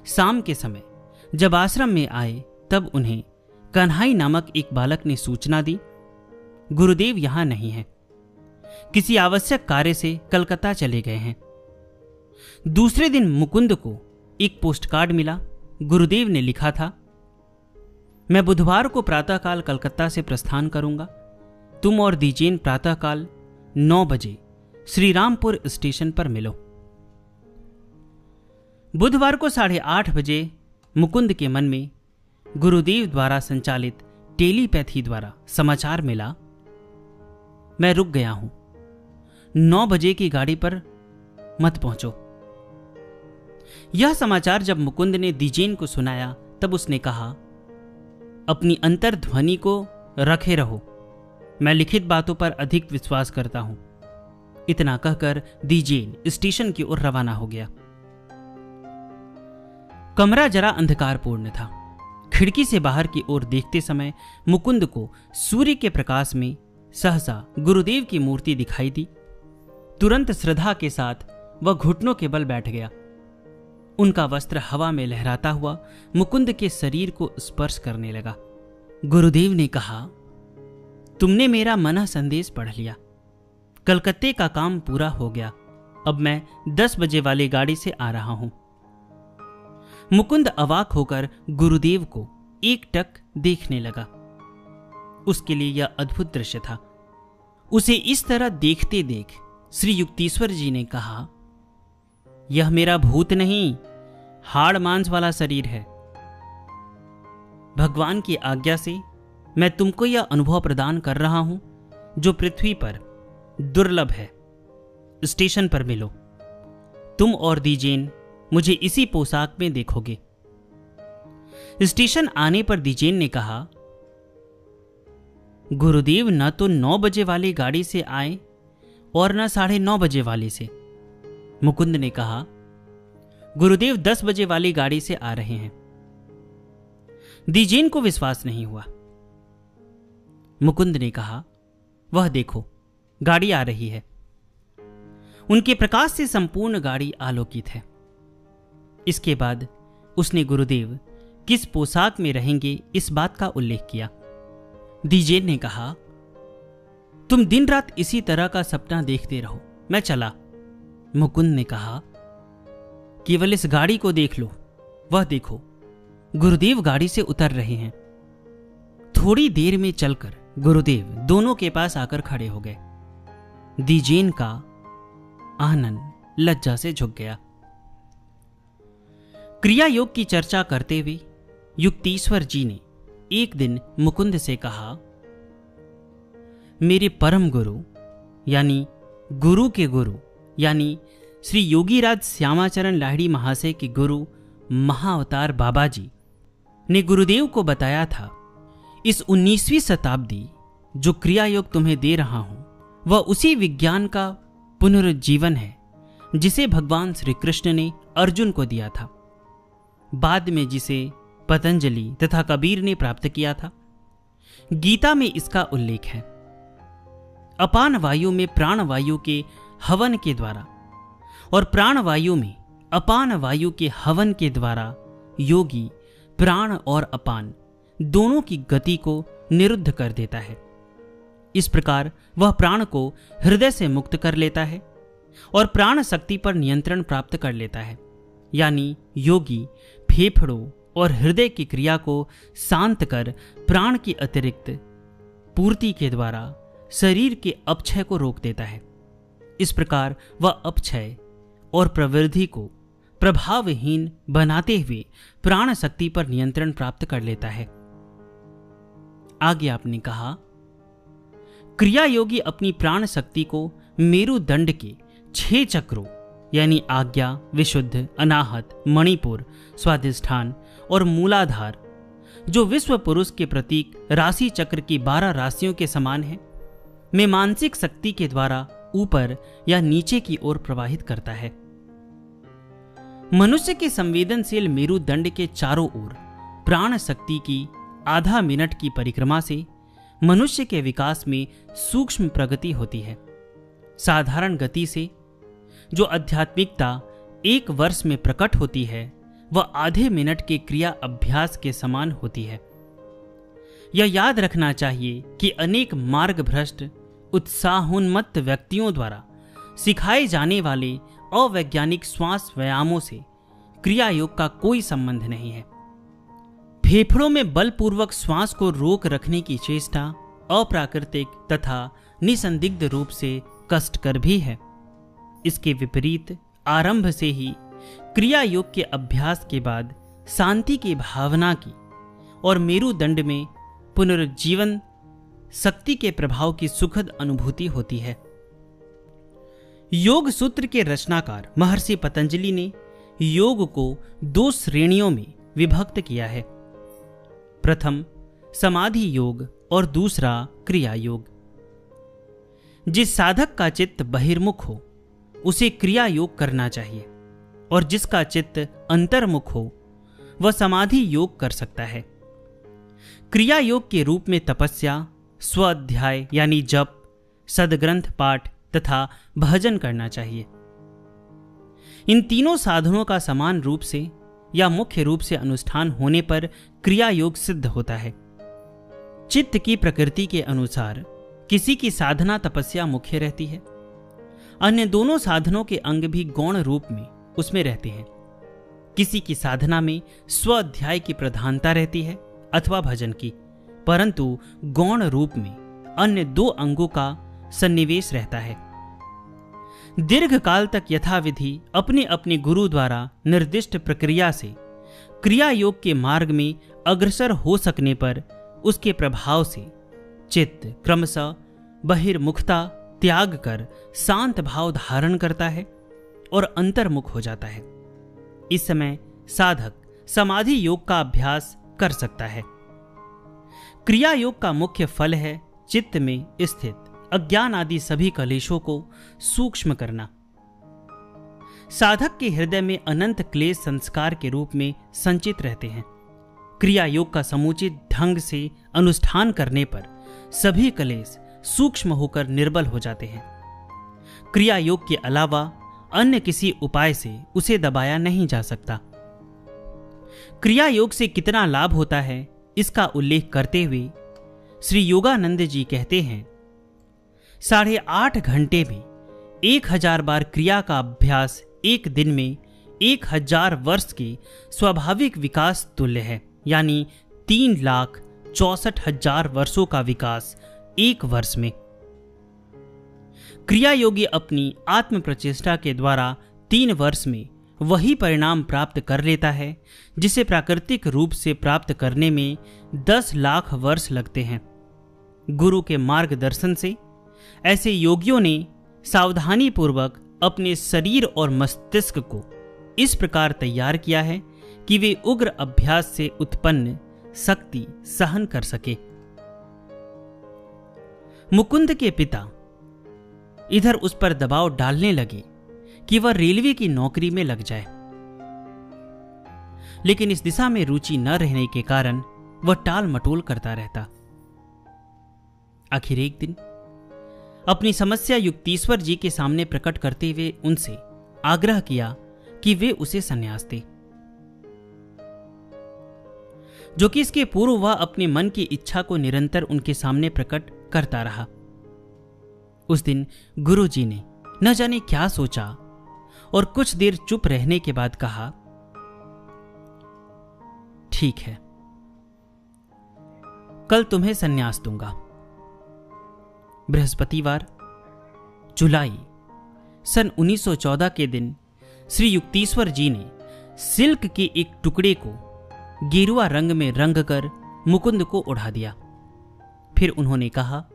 शाम के समय जब आश्रम में आए तब उन्हें कन्हाई नामक एक बालक ने सूचना दी, गुरुदेव यहां नहीं है, किसी आवश्यक कार्य से कलकत्ता चले गए हैं। दूसरे दिन मुकुंद को एक पोस्टकार्ड मिला। गुरुदेव ने लिखा था, मैं बुधवार को प्रातःकाल कलकत्ता से प्रस्थान करूंगा। तुम और दीजेन प्रातःकाल 9 बजे श्री रामपुर स्टेशन पर मिलो। बुधवार को 8:30 बजे मुकुंद के मन में गुरुदेव द्वारा संचालित टेलीपैथी द्वारा समाचार मिला, मैं रुक गया हूं, 9 बजे की गाड़ी पर मत पहुंचो। यह समाचार जब मुकुंद ने दीजेन को सुनाया तब उसने कहा, अपनी अंतर्ध्वनि को रखे रहो, मैं लिखित बातों पर अधिक विश्वास करता हूं। इतना कहकर दीजेन स्टेशन की ओर रवाना हो गया। कमरा जरा अंधकारपूर्ण था। खिड़की से बाहर की ओर देखते समय मुकुंद को सूर्य के प्रकाश में सहसा गुरुदेव की मूर्ति दिखाई दी। तुरंत श्रद्धा के साथ वह घुटनों के बल बैठ गया। उनका वस्त्र हवा में लहराता हुआ मुकुंद के शरीर को स्पर्श करने लगा। गुरुदेव ने कहा, तुमने मेरा मना संदेश पढ़ लिया, कलकत्ते का काम पूरा हो गया। अब मैं 10 बजे वाली गाड़ी से आ रहा हूं। मुकुंद अवाक होकर गुरुदेव को एकटक देखने लगा। उसके लिए यह अद्भुत दृश्य था। उसे इस तरह देखते देख श्री युक्तेश्वर जी ने कहा, यह मेरा भूत नहीं, हाड़ मांस वाला शरीर है। भगवान की आज्ञा से मैं तुमको यह अनुभव प्रदान कर रहा हूं जो पृथ्वी पर दुर्लभ है। स्टेशन पर मिलो, तुम और दीजेन मुझे इसी पोशाक में देखोगे। स्टेशन आने पर दीजेन ने कहा, गुरुदेव न तो 9 बजे वाली गाड़ी से आए और न 9:30 बजे वाली से। मुकुंद ने कहा, गुरुदेव 10 बजे वाली गाड़ी से आ रहे हैं। दीजेन को विश्वास नहीं हुआ। मुकुंद ने कहा, वह देखो गाड़ी आ रही है। उनके प्रकाश से संपूर्ण गाड़ी आलोकित है। इसके बाद उसने गुरुदेव किस पोशाक में रहेंगे इस बात का उल्लेख किया। दीजेन ने कहा, तुम दिन रात इसी तरह का सपना देखते रहो, मैं चला। मुकुंद ने कहा, केवल इस गाड़ी को देख लो, वह देखो, गुरुदेव गाड़ी से उतर रहे हैं। थोड़ी देर में चलकर गुरुदेव दोनों के पास आकर खड़े हो गए। दीजेन का आनंद लज्जा से झुक गया। क्रिया योग की चर्चा करते हुए युक्तीश्वर जी ने एक दिन मुकुंद से कहा, मेरे परम गुरु यानी गुरु के गुरु यानी श्री योगीराज श्यामाचरण लाहिड़ी महाशय के गुरु महाअवतार बाबा जी ने गुरुदेव को बताया था, इस 19वीं शताब्दी जो क्रिया योग तुम्हें दे रहा हूं वह उसी विज्ञान का पुनरुज्जीवन है जिसे भगवान श्री कृष्ण ने अर्जुन को दिया था, बाद में जिसे पतंजलि तथा कबीर ने प्राप्त किया था। गीता में इसका उल्लेख है। अपान वायु में प्राण वायु के हवन के द्वारा और प्राण वायु में अपान वायु के हवन के द्वारा योगी प्राण और अपान दोनों की गति को निरुद्ध कर देता है। इस प्रकार वह प्राण को हृदय से मुक्त कर लेता है और प्राण शक्ति पर नियंत्रण प्राप्त कर लेता है, यानी योगी फेफड़ों और हृदय की क्रिया को शांत कर प्राण की अतिरिक्त पूर्ति के द्वारा शरीर के अपक्षय को रोक देता है। इस प्रकार वह अपक्षय और प्रवृद्धि को प्रभावहीन बनाते हुए प्राण शक्ति पर नियंत्रण प्राप्त कर लेता है। आगे आपने कहा, क्रिया योगी अपनी प्राण शक्ति को मेरुदंड के 6 चक्रों यानी आज्ञा, विशुद्ध, अनाहत, मणिपुर, स्वाधिष्ठान और मूलाधार, जो विश्व पुरुष के प्रतीक राशि चक्र की 12 राशियों के समान है, में मानसिक शक्ति के द्वारा ऊपर या नीचे की ओर प्रवाहित करता है। मनुष्य के संवेदनशील मेरुदंड के चारों ओर प्राण शक्ति की आधा मिनट की परिक्रमा से मनुष्य के विकास में सूक्ष्म प्रगति होती है। साधारण गति से जो आध्यात्मिकता 1 वर्ष में प्रकट होती है वह आधे मिनट के क्रिया अभ्यास के समान होती है। यह याद रखना चाहिए कि अनेक मार्ग भ्रष्ट उत्साहोन्मत्त व्यक्तियों द्वारा सिखाए जाने वाले अवैज्ञानिक श्वास व्यायामों से क्रिया योग का कोई संबंध नहीं है। फेफड़ों में बलपूर्वक श्वास को रोक रखने की चेष्टा अप्राकृतिक तथा निसंदिग्ध रूप से कष्टकर भी है। इसके विपरीत आरंभ से ही क्रिया योग के अभ्यास के बाद शांति की भावना की और मेरुदंड में पुनरुज्जीवन शक्ति के प्रभाव की सुखद अनुभूति होती है। योग सूत्र के रचनाकार महर्षि पतंजलि ने योग को 2 श्रेणियों में विभक्त किया है। प्रथम समाधि योग और दूसरा क्रिया योग। जिस साधक का चित्त बहिर्मुख हो उसे क्रिया योग करना चाहिए और जिसका चित्त अंतर्मुख हो वह समाधि योग कर सकता है। क्रिया योग के रूप में तपस्या, स्वाध्याय यानी जप, सदग्रंथ पाठ तथा भजन करना चाहिए। इन तीनों साधनों का समान रूप से या मुख्य रूप से अनुष्ठान होने पर क्रिया योग सिद्ध होता है। चित्त की प्रकृति के अनुसार किसी की साधना तपस्या मुख्य रहती है, अन्य दोनों साधनों के अंग भी गौण रूप में उसमें रहते हैं। किसी की साधना में स्वाध्याय की प्रधानता रहती है अथवा भजन की, परंतु गौण रूप में अन्य 2 अंगों का सन्निवेश रहता है। दीर्घ काल तक यथाविधि अपने अपने गुरु द्वारा निर्दिष्ट प्रक्रिया से क्रिया योग के मार्ग में अग्रसर हो सकने पर उसके प्रभाव से चित्त क्रमशः बहिर्मुखता त्याग कर शांत भाव धारण करता है और अंतर्मुख हो जाता है। इस समय साधक समाधि योग का अभ्यास कर सकता है। क्रिया योग का मुख्य फल है चित्त में स्थित अज्ञान आदि सभी कलेशों को सूक्ष्म करना। साधक के हृदय में अनंत क्लेश संस्कार के रूप में संचित रहते हैं। क्रिया योग का समुचित ढंग से अनुष्ठान करने पर सभी कलेश सूक्ष्म होकर निर्बल हो जाते हैं। क्रिया योग के अलावा अन्य किसी उपाय से उसे दबाया नहीं जा सकता। क्रिया योग से कितना लाभ होता है इसका उल्लेख करते हुए श्री योगानंद जी कहते हैं, 8.5 घंटे में 1000 बार क्रिया का अभ्यास एक दिन में 1000 वर्ष के स्वाभाविक विकास तुल्य है, यानी 3,64,000 वर्षों का विकास एक वर्ष में। क्रिया योगी अपनी आत्म प्रचेष्टा के द्वारा 3 वर्ष में वही परिणाम प्राप्त कर लेता है जिसे प्राकृतिक रूप से प्राप्त करने में 10 लाख वर्ष लगते हैं। गुरु के मार्गदर्शन से ऐसे योगियों ने सावधानी पूर्वक अपने शरीर और मस्तिष्क को इस प्रकार तैयार किया है कि वे उग्र अभ्यास से उत्पन्न शक्ति सहन कर सके। मुकुंद के पिता इधर उस पर दबाव डालने लगे कि वह रेलवे की नौकरी में लग जाए, लेकिन इस दिशा में रुचि न रहने के कारण वह टाल मटोल करता रहता। आखिर एक दिन अपनी समस्या युक्तीश्वर जी के सामने प्रकट करते हुए उनसे आग्रह किया कि वे उसे संन्यास दें, जो कि इसके पूर्व वह अपने मन की इच्छा को निरंतर उनके सामने प्रकट करता रहा। उस दिन गुरु जी ने न जाने क्या सोचा और कुछ देर चुप रहने के बाद कहा, ठीक है, कल तुम्हें संन्यास दूंगा। बृहस्पतिवार जुलाई सन 1914 के दिन श्री युक्तीश्वर जी ने सिल्क के एक टुकड़े को गेरुआ रंग में रंग कर मुकुंद को उड़ा दिया। फिर उन्होंने कहा,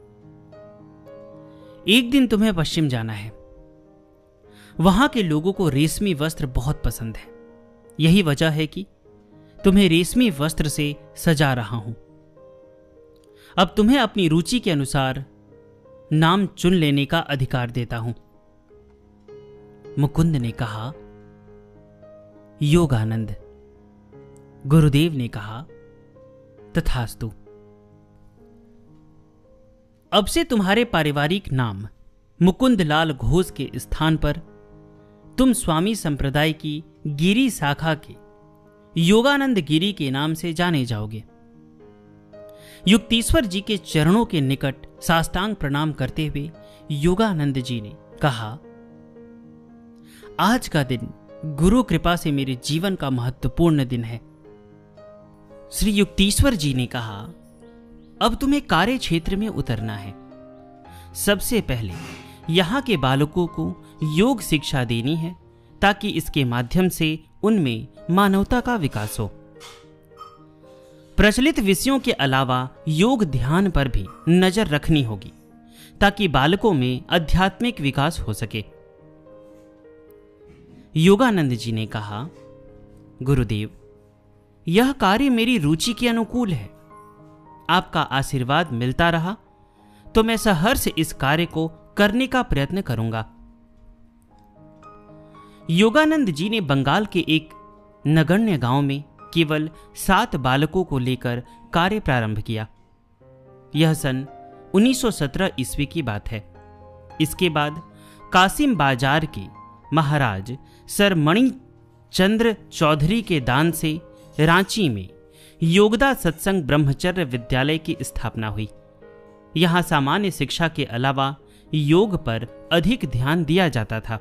एक दिन तुम्हें पश्चिम जाना है। वहां के लोगों को रेशमी वस्त्र बहुत पसंद है। यही वजह है कि तुम्हें रेशमी वस्त्र से सजा रहा हूं। अब तुम्हें अपनी रुचि के अनुसार नाम चुन लेने का अधिकार देता हूं। मुकुंद ने कहा, योगानंद। गुरुदेव ने कहा, तथास्तु। अब से तुम्हारे पारिवारिक नाम मुकुंदलाल घोष के स्थान पर तुम स्वामी संप्रदाय की गिरी शाखा के योगानंद गिरी के नाम से जाने जाओगे। युक्तीश्वर जी के चरणों के निकट साष्टांग प्रणाम करते हुए योगानंद जी ने कहा, आज का दिन गुरु कृपा से मेरे जीवन का महत्वपूर्ण दिन है। श्री युक्तीश्वर जी ने कहा, अब तुम्हें कार्य क्षेत्र में उतरना है। सबसे पहले यहां के बालकों को योग शिक्षा देनी है ताकि इसके माध्यम से उनमें मानवता का विकास हो। प्रचलित विषयों के अलावा योग ध्यान पर भी नजर रखनी होगी ताकि बालकों में आध्यात्मिक विकास हो सके। योगानंद जी ने कहा, गुरुदेव, यह कार्य मेरी रुचि के अनुकूल है। आपका आशीर्वाद मिलता रहा तो मैं सहर्ष इस कार्य को करने का प्रयत्न करूंगा। योगानंद जी ने बंगाल के एक नगण्य गांव में केवल 7 बालकों को लेकर कार्य प्रारंभ किया। यह सन 1917 ईस्वी की बात है। इसके बाद कासिम बाजार के महाराज सर मणिचंद्र चौधरी के दान से रांची में योगदा सत्संग ब्रह्मचर्य विद्यालय की स्थापना हुई। यहां सामान्य शिक्षा के अलावा योग पर अधिक ध्यान दिया जाता था।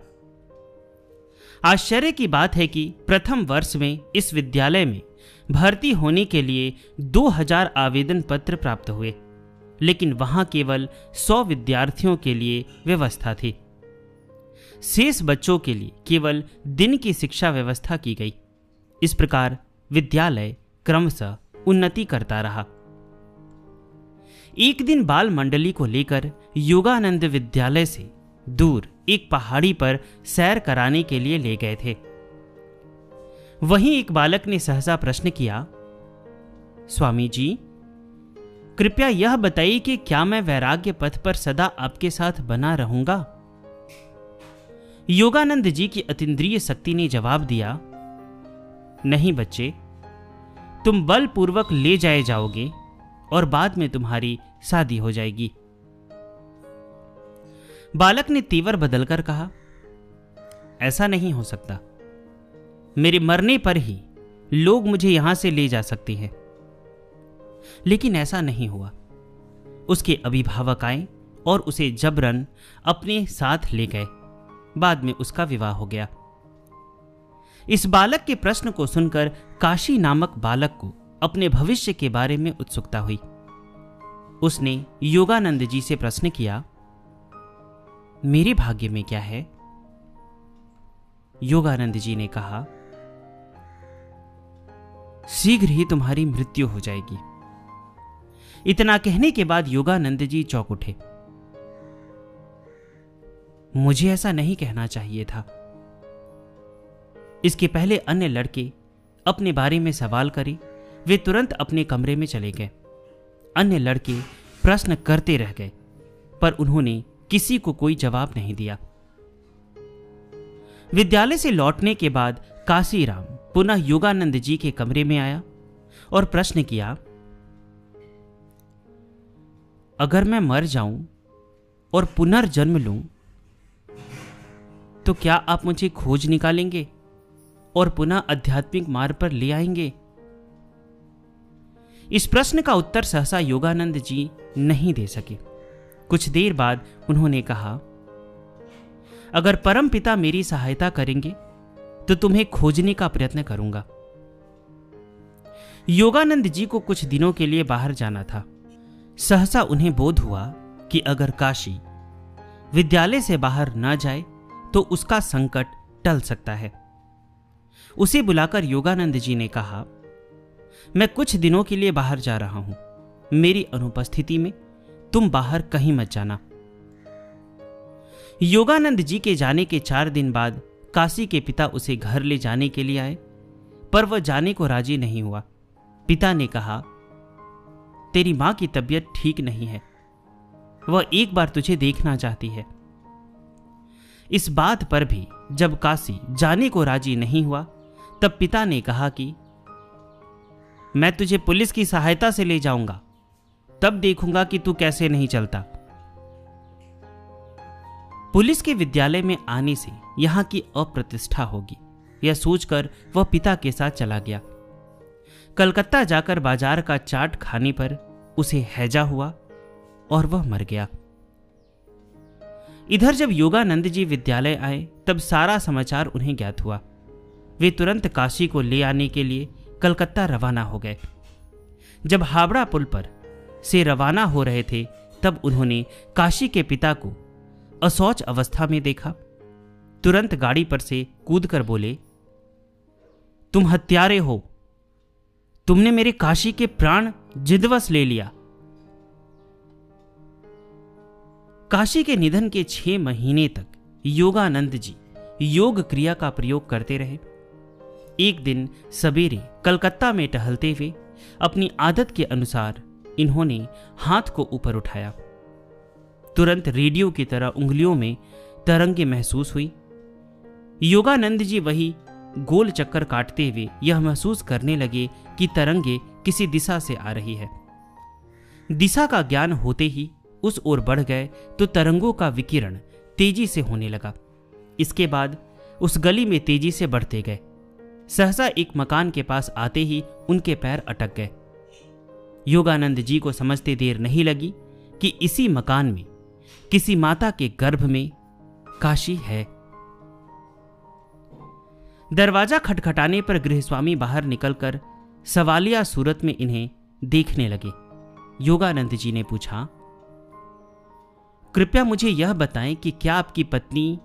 आश्चर्य की बात है कि प्रथम वर्ष में इस विद्यालय में भर्ती होने के लिए 2000 आवेदन पत्र प्राप्त हुए, लेकिन वहां केवल 100 विद्यार्थियों के लिए व्यवस्था थी। शेष बच्चों के लिए केवल दिन की शिक्षा व्यवस्था की गई। इस प्रकार विद्यालय क्रमशः उन्नति करता रहा। एक दिन बाल मंडली को लेकर योगानंद विद्यालय से दूर एक पहाड़ी पर सैर कराने के लिए ले गए थे। वहीं एक बालक ने सहसा प्रश्न किया, स्वामी जी, कृपया यह बताइए कि क्या मैं वैराग्य पथ पर सदा आपके साथ बना रहूंगा? योगानंद जी की अतीन्द्रिय शक्ति ने जवाब दिया, नहीं बच्चे, तुम बलपूर्वक ले जाए जाओगे और बाद में तुम्हारी शादी हो जाएगी। बालक ने तीवर बदलकर कहा, ऐसा नहीं हो सकता। मेरे मरने पर ही लोग मुझे यहां से ले जा सकते हैं। लेकिन ऐसा नहीं हुआ। उसके अभिभावक आए और उसे जबरन अपने साथ ले गए। बाद में उसका विवाह हो गया। इस बालक के प्रश्न को सुनकर काशी नामक बालक को अपने भविष्य के बारे में उत्सुकता हुई। उसने योगानंद जी से प्रश्न किया, मेरे भाग्य में क्या है? योगानंद जी ने कहा, शीघ्र ही तुम्हारी मृत्यु हो जाएगी। इतना कहने के बाद योगानंद जी चौंक उठे। मुझे ऐसा नहीं कहना चाहिए था। इसके पहले अन्य लड़के अपने बारे में सवाल करे, वे तुरंत अपने कमरे में चले गए। अन्य लड़के प्रश्न करते रह गए, पर उन्होंने किसी को कोई जवाब नहीं दिया। विद्यालय से लौटने के बाद काशीराम पुनः योगानंद जी के कमरे में आया और प्रश्न किया, अगर मैं मर जाऊं और पुनर्जन्म लूं तो क्या आप मुझे खोज निकालेंगे और पुनः आध्यात्मिक मार्ग पर ले आएंगे? इस प्रश्न का उत्तर सहसा योगानंद जी नहीं दे सके। कुछ देर बाद उन्होंने कहा, अगर परम पिता मेरी सहायता करेंगे तो तुम्हें खोजने का प्रयत्न करूंगा। योगानंद जी को कुछ दिनों के लिए बाहर जाना था। सहसा उन्हें बोध हुआ कि अगर काशी विद्यालय से बाहर न जाए तो उसका संकट टल सकता है। उसे बुलाकर योगानंद जी ने कहा, मैं कुछ दिनों के लिए बाहर जा रहा हूं। मेरी अनुपस्थिति में तुम बाहर कहीं मत जाना। योगानंद जी के जाने के 4 दिन बाद काशी के पिता उसे घर ले जाने के लिए आए, पर वह जाने को राजी नहीं हुआ। पिता ने कहा, तेरी मां की तबीयत ठीक नहीं है, वह एक बार तुझे देखना चाहती है। इस बात पर भी जब काशी जाने को राजी नहीं हुआ, तब पिता ने कहा कि मैं तुझे पुलिस की सहायता से ले जाऊंगा, तब देखूंगा कि तू कैसे नहीं चलता। पुलिस के विद्यालय में आने से यहां की अप्रतिष्ठा होगी, यह सोचकर वह पिता के साथ चला गया। कलकत्ता जाकर बाजार का चाट खाने पर उसे हैजा हुआ और वह मर गया। इधर जब योगानंद जी विद्यालय आए तब सारा समाचार उन्हें ज्ञात हुआ। वे तुरंत काशी को ले आने के लिए कलकत्ता रवाना हो गए। जब हावड़ा पुल पर से रवाना हो रहे थे तब उन्होंने काशी के पिता को अशौच अवस्था में देखा। तुरंत गाड़ी पर से कूदकर बोले, तुम हत्यारे हो, तुमने मेरे काशी के प्राण जिदवश ले लिया। काशी के निधन के 6 महीने तक योगानंद जी योग क्रिया का प्रयोग करते रहे। एक दिन सवेरे कलकत्ता में टहलते हुए अपनी आदत के अनुसार इन्होंने हाथ को ऊपर उठाया। तुरंत रेडियो की तरह उंगलियों में तरंगे महसूस हुई। योगानंद जी वही गोल चक्कर काटते हुए यह महसूस करने लगे कि तरंगे किसी दिशा से आ रही है। दिशा का ज्ञान होते ही उस ओर बढ़ गए तो तरंगों का विकिरण तेजी से होने लगा। इसके बाद उस गली में तेजी से बढ़ते गए। सहसा एक मकान के पास आते ही उनके पैर अटक गए। योगानंद जी को समझते देर नहीं लगी कि इसी मकान में किसी माता के गर्भ में काशी है। दरवाजा खटखटाने पर गृहस्वामी बाहर निकलकर सवालिया सूरत में इन्हें देखने लगे। योगानंद जी ने पूछा, कृपया मुझे यह बताएं कि क्या आपकी पत्नी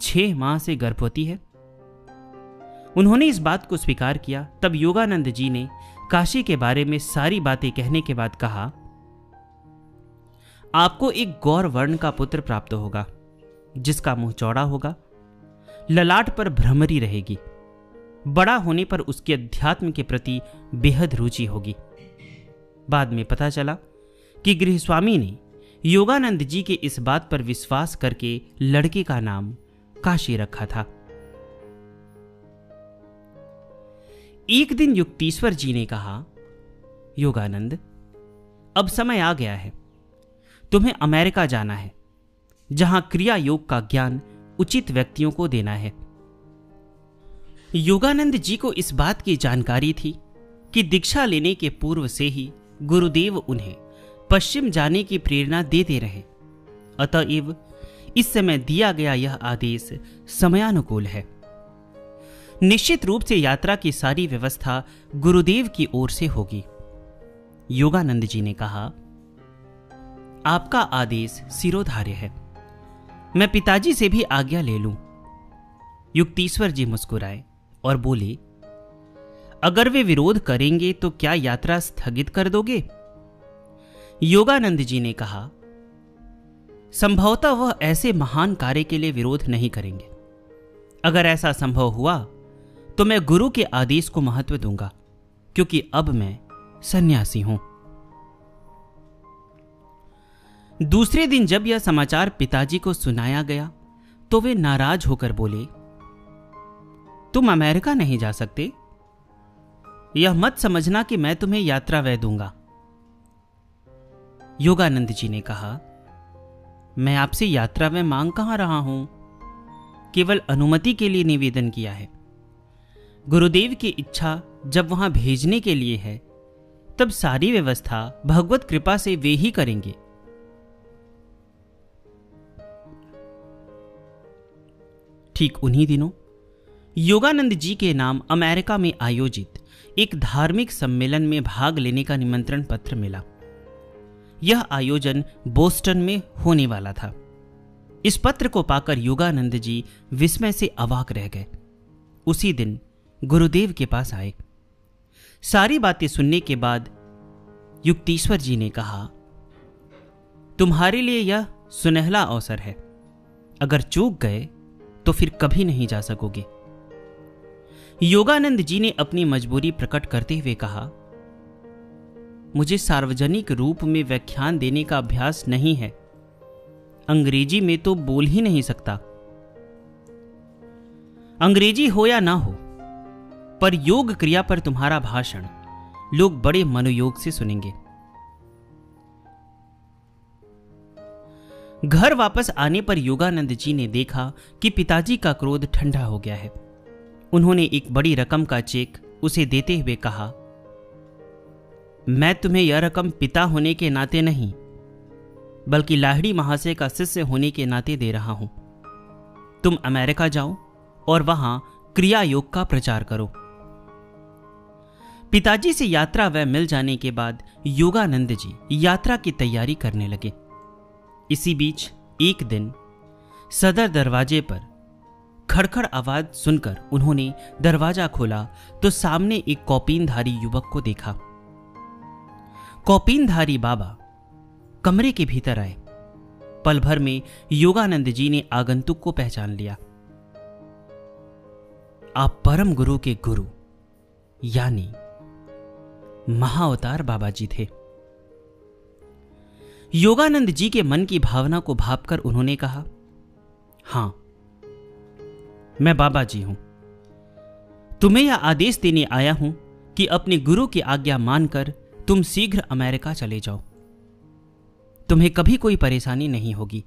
6 माह से गर्भवती है? उन्होंने इस बात को स्वीकार किया। तब योगानंद जी ने काशी के बारे में सारी बातें कहने के बाद कहा, आपको एक गौर वर्ण का पुत्र प्राप्त होगा, जिसका मुंह चौड़ा होगा, ललाट पर भ्रमरी रहेगी। बड़ा होने पर उसके अध्यात्म के प्रति बेहद रुचि होगी। बाद में पता चला कि गृहस्वामी ने योगानंद जी के इस बात पर विश्वास करके लड़के का नाम काशी रखा था। एक दिन युक्तेश्वर जी ने कहा, योगानंद, अब समय आ गया है, तुम्हें अमेरिका जाना है। जहां क्रिया योग का ज्ञान उचित व्यक्तियों को देना है। योगानंद जी को इस बात की जानकारी थी कि दीक्षा लेने के पूर्व से ही गुरुदेव उन्हें पश्चिम जाने की प्रेरणा देते रहे, अतएव इस समय दिया गया यह आदेश समयानुकूल है। निश्चित रूप से यात्रा की सारी व्यवस्था गुरुदेव की ओर से होगी। योगानंद जी ने कहा, आपका आदेश सिरोधार्य है, मैं पिताजी से भी आज्ञा ले लूं। युक्तीश्वर जी मुस्कुराए और बोले, अगर वे विरोध करेंगे तो क्या यात्रा स्थगित कर दोगे? योगानंद जी ने कहा, संभवतः वह ऐसे महान कार्य के लिए विरोध नहीं करेंगे। अगर ऐसा संभव हुआ तो मैं गुरु के आदेश को महत्व दूंगा, क्योंकि अब मैं सन्यासी हूं। दूसरे दिन जब यह समाचार पिताजी को सुनाया गया तो वे नाराज होकर बोले, तुम अमेरिका नहीं जा सकते? यह मत समझना कि मैं तुम्हें यात्रा व्यय दूंगा। योगानंद जी ने कहा, मैं आपसे यात्रा व्यय मांग कहां रहा हूं, केवल अनुमति के लिए निवेदन किया है। गुरुदेव की इच्छा जब वहां भेजने के लिए है, तब सारी व्यवस्था भगवत कृपा से वे ही करेंगे। ठीक उन्हीं दिनों योगानंद जी के नाम अमेरिका में आयोजित एक धार्मिक सम्मेलन में भाग लेने का निमंत्रण पत्र मिला। यह आयोजन बोस्टन में होने वाला था। इस पत्र को पाकर योगानंद जी विस्मय से अवाक रह गए। उसी दिन गुरुदेव के पास आए। सारी बातें सुनने के बाद युक्तीश्वर जी ने कहा, तुम्हारे लिए यह सुनहला अवसर है, अगर चूक गए तो फिर कभी नहीं जा सकोगे। योगानंद जी ने अपनी मजबूरी प्रकट करते हुए कहा, मुझे सार्वजनिक रूप में व्याख्यान देने का अभ्यास नहीं है, अंग्रेजी में तो बोल ही नहीं सकता। अंग्रेजी हो या ना हो, पर योग क्रिया पर तुम्हारा भाषण लोग बड़े मनोयोग से सुनेंगे। घर वापस आने पर योगानंद जी ने देखा कि पिताजी का क्रोध ठंडा हो गया है। उन्होंने एक बड़ी रकम का चेक उसे देते हुए कहा, मैं तुम्हें यह रकम पिता होने के नाते नहीं, बल्कि लाहिड़ी महाशय का शिष्य होने के नाते दे रहा हूं। तुम अमेरिका जाओ और वहां क्रिया योग का प्रचार करो। पिताजी से यात्रा व्यय मिल जाने के बाद योगानंद जी यात्रा की तैयारी करने लगे। इसी बीच एक दिन सदर दरवाजे पर खड़खड़ आवाज सुनकर उन्होंने दरवाजा खोला तो सामने एक कौपीनधारी युवक को देखा। कौपीनधारी बाबा कमरे के भीतर आए। पल भर में योगानंद जी ने आगंतुक को पहचान लिया। आप परम गुरु के गुरु यानी महाअवतार बाबा जी थे। योगानंद जी के मन की भावना को भांपकर उन्होंने कहा, हां, मैं बाबा जी हूं। तुम्हें यह आदेश देने आया हूं कि अपने गुरु की आज्ञा मानकर तुम शीघ्र अमेरिका चले जाओ। तुम्हें कभी कोई परेशानी नहीं होगी।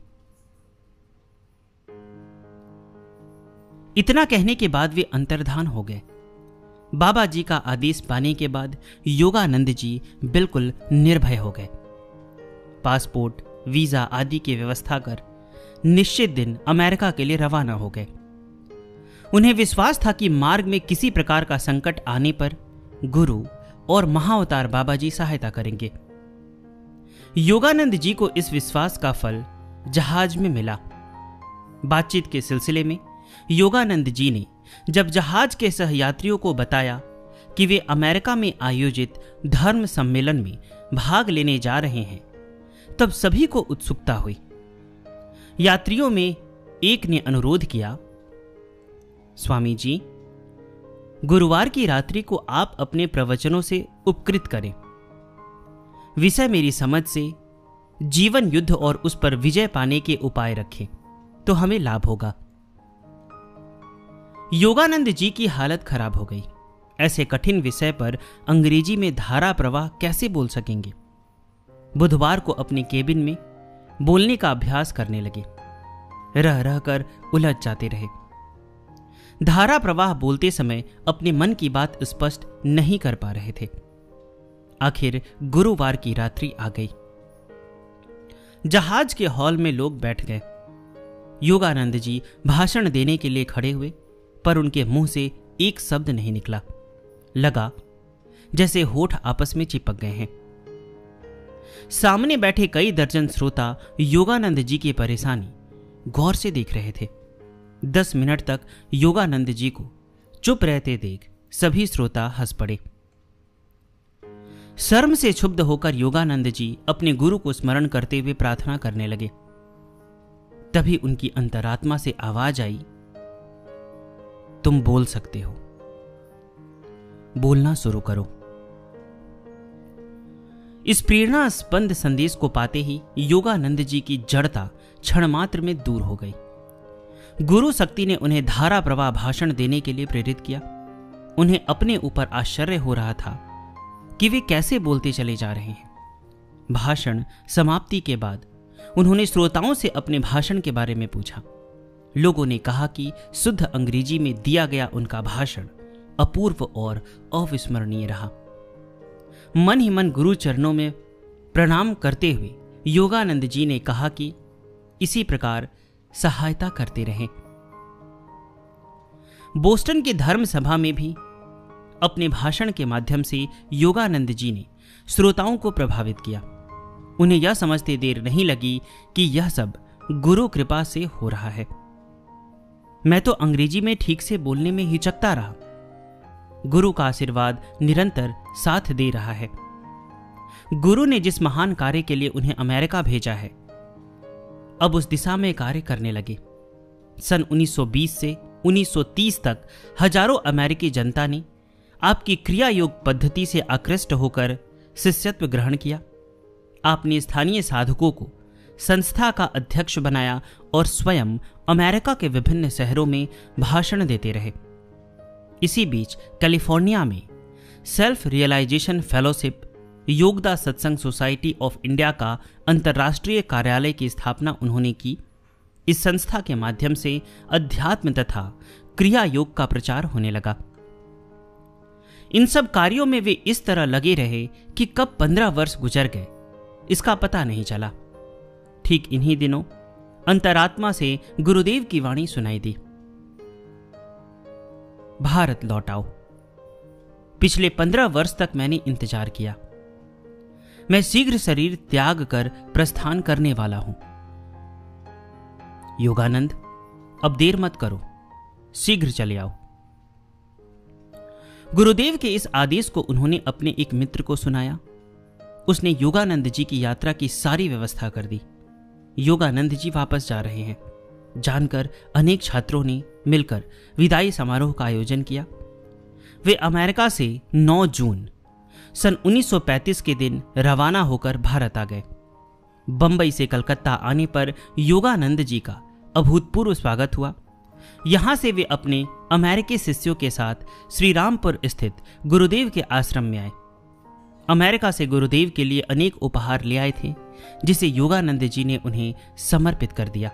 इतना कहने के बाद वे अंतर्धान हो गए। बाबा जी का आदेश पाने के बाद योगानंद जी बिल्कुल निर्भय हो गए। पासपोर्ट, वीजा आदि की व्यवस्था कर निश्चित दिन अमेरिका के लिए रवाना हो गए। उन्हें विश्वास था कि मार्ग में किसी प्रकार का संकट आने पर गुरु और महाअवतार बाबा जी सहायता करेंगे। योगानंद जी को इस विश्वास का फल जहाज में मिला। बातचीत के सिलसिले में योगानंद जी ने जब जहाज के सहयात्रियों को बताया कि वे अमेरिका में आयोजित धर्म सम्मेलन में भाग लेने जा रहे हैं, तब सभी को उत्सुकता हुई। यात्रियों में एक ने अनुरोध किया, स्वामी जी, गुरुवार की रात्रि को आप अपने प्रवचनों से उपकृत करें। विषय मेरी समझ से जीवन युद्ध और उस पर विजय पाने के उपाय रखें तो हमें लाभ होगा। योगानंद जी की हालत खराब हो गई। ऐसे कठिन विषय पर अंग्रेजी में धारा प्रवाह कैसे बोल सकेंगे। बुधवार को अपने केबिन में बोलने का अभ्यास करने लगे। रह रह कर उलझ जाते रहे। धारा प्रवाह बोलते समय अपने मन की बात स्पष्ट नहीं कर पा रहे थे। आखिर गुरुवार की रात्रि आ गई। जहाज के हॉल में लोग बैठ गए। योगानंद जी भाषण देने के लिए खड़े हुए, पर उनके मुंह से एक शब्द नहीं निकला। लगा जैसे होठ आपस में चिपक गए हैं। सामने बैठे कई दर्जन श्रोता योगानंद जी की परेशानी गौर से देख रहे थे। 10 मिनट तक योगानंद जी को चुप रहते देख सभी श्रोता हंस पड़े। शर्म से क्षुब्ध होकर योगानंद जी अपने गुरु को स्मरण करते हुए प्रार्थना करने लगे। तभी उनकी अंतरात्मा से आवाज आई, तुम बोल सकते हो, बोलना शुरू करो। इस प्रेरणा स्पंद संदेश को पाते ही योगानंद जी की जड़ता क्षण मात्र में दूर हो गई। गुरु शक्ति ने उन्हें धारा प्रवाह भाषण देने के लिए प्रेरित किया। उन्हें अपने ऊपर आश्चर्य हो रहा था कि वे कैसे बोलते चले जा रहे हैं। भाषण समाप्ति के बाद उन्होंने श्रोताओं से अपने भाषण के बारे में पूछा। लोगों ने कहा कि शुद्ध अंग्रेजी में दिया गया उनका भाषण अपूर्व और अविस्मरणीय रहा। मन ही मन गुरु चरणों में प्रणाम करते हुए योगानंद जी ने कहा कि इसी प्रकार सहायता करते रहें। बोस्टन की धर्म सभा में भी अपने भाषण के माध्यम से योगानंद जी ने श्रोताओं को प्रभावित किया। उन्हें यह समझते देर नहीं लगी कि यह सब गुरु कृपा से हो रहा है। मैं तो अंग्रेजी में ठीक से बोलने में हिचकता रहा। गुरु का आशीर्वाद निरंतर साथ दे रहा है। गुरु ने जिस महान कार्य के लिए उन्हें अमेरिका भेजा है, अब उस दिशा में कार्य करने लगे। सन 1920 से 1930 तक हजारों अमेरिकी जनता ने आपकी क्रिया योग पद्धति से आकृष्ट होकर शिष्यत्व ग्रहण किया। आपने स्थानीय साधकों को संस्था का अध्यक्ष बनाया और स्वयं अमेरिका के विभिन्न शहरों में भाषण देते रहे। इसी बीच कैलिफोर्निया में सेल्फ रियलाइजेशन फेलोशिप योगदा सत्संग सोसाइटी ऑफ इंडिया का अंतर्राष्ट्रीय कार्यालय की स्थापना उन्होंने की। इस संस्था के माध्यम से अध्यात्म तथा क्रिया योग का प्रचार होने लगा। इन सब कार्यों में वे इस तरह लगे रहे कि कब 15 वर्ष गुजर गए इसका पता नहीं चला। ठीक इन्हीं दिनों अंतरात्मा से गुरुदेव की वाणी सुनाई दी, भारत लौट आओ। पिछले 15 वर्ष तक मैंने इंतजार किया। मैं शीघ्र शरीर त्याग कर प्रस्थान करने वाला हूं। योगानंद, अब देर मत करो, शीघ्र चले आओ। गुरुदेव के इस आदेश को उन्होंने अपने एक मित्र को सुनाया। उसने योगानंद जी की यात्रा की सारी व्यवस्था कर दी। योगानंद जी वापस जा रहे हैं जानकर अनेक छात्रों ने मिलकर विदाई समारोह का आयोजन किया। वे अमेरिका से 9 जून सन 1935 के दिन रवाना होकर भारत आ गए। बंबई से कलकत्ता आने पर योगानंद जी का अभूतपूर्व स्वागत हुआ। यहां से वे अपने अमेरिकी शिष्यों के साथ श्री रामपुर स्थित गुरुदेव के आश्रम में आए। अमेरिका से गुरुदेव के लिए अनेक उपहार ले आए थे, जिसे योगानंद जी ने उन्हें समर्पित कर दिया।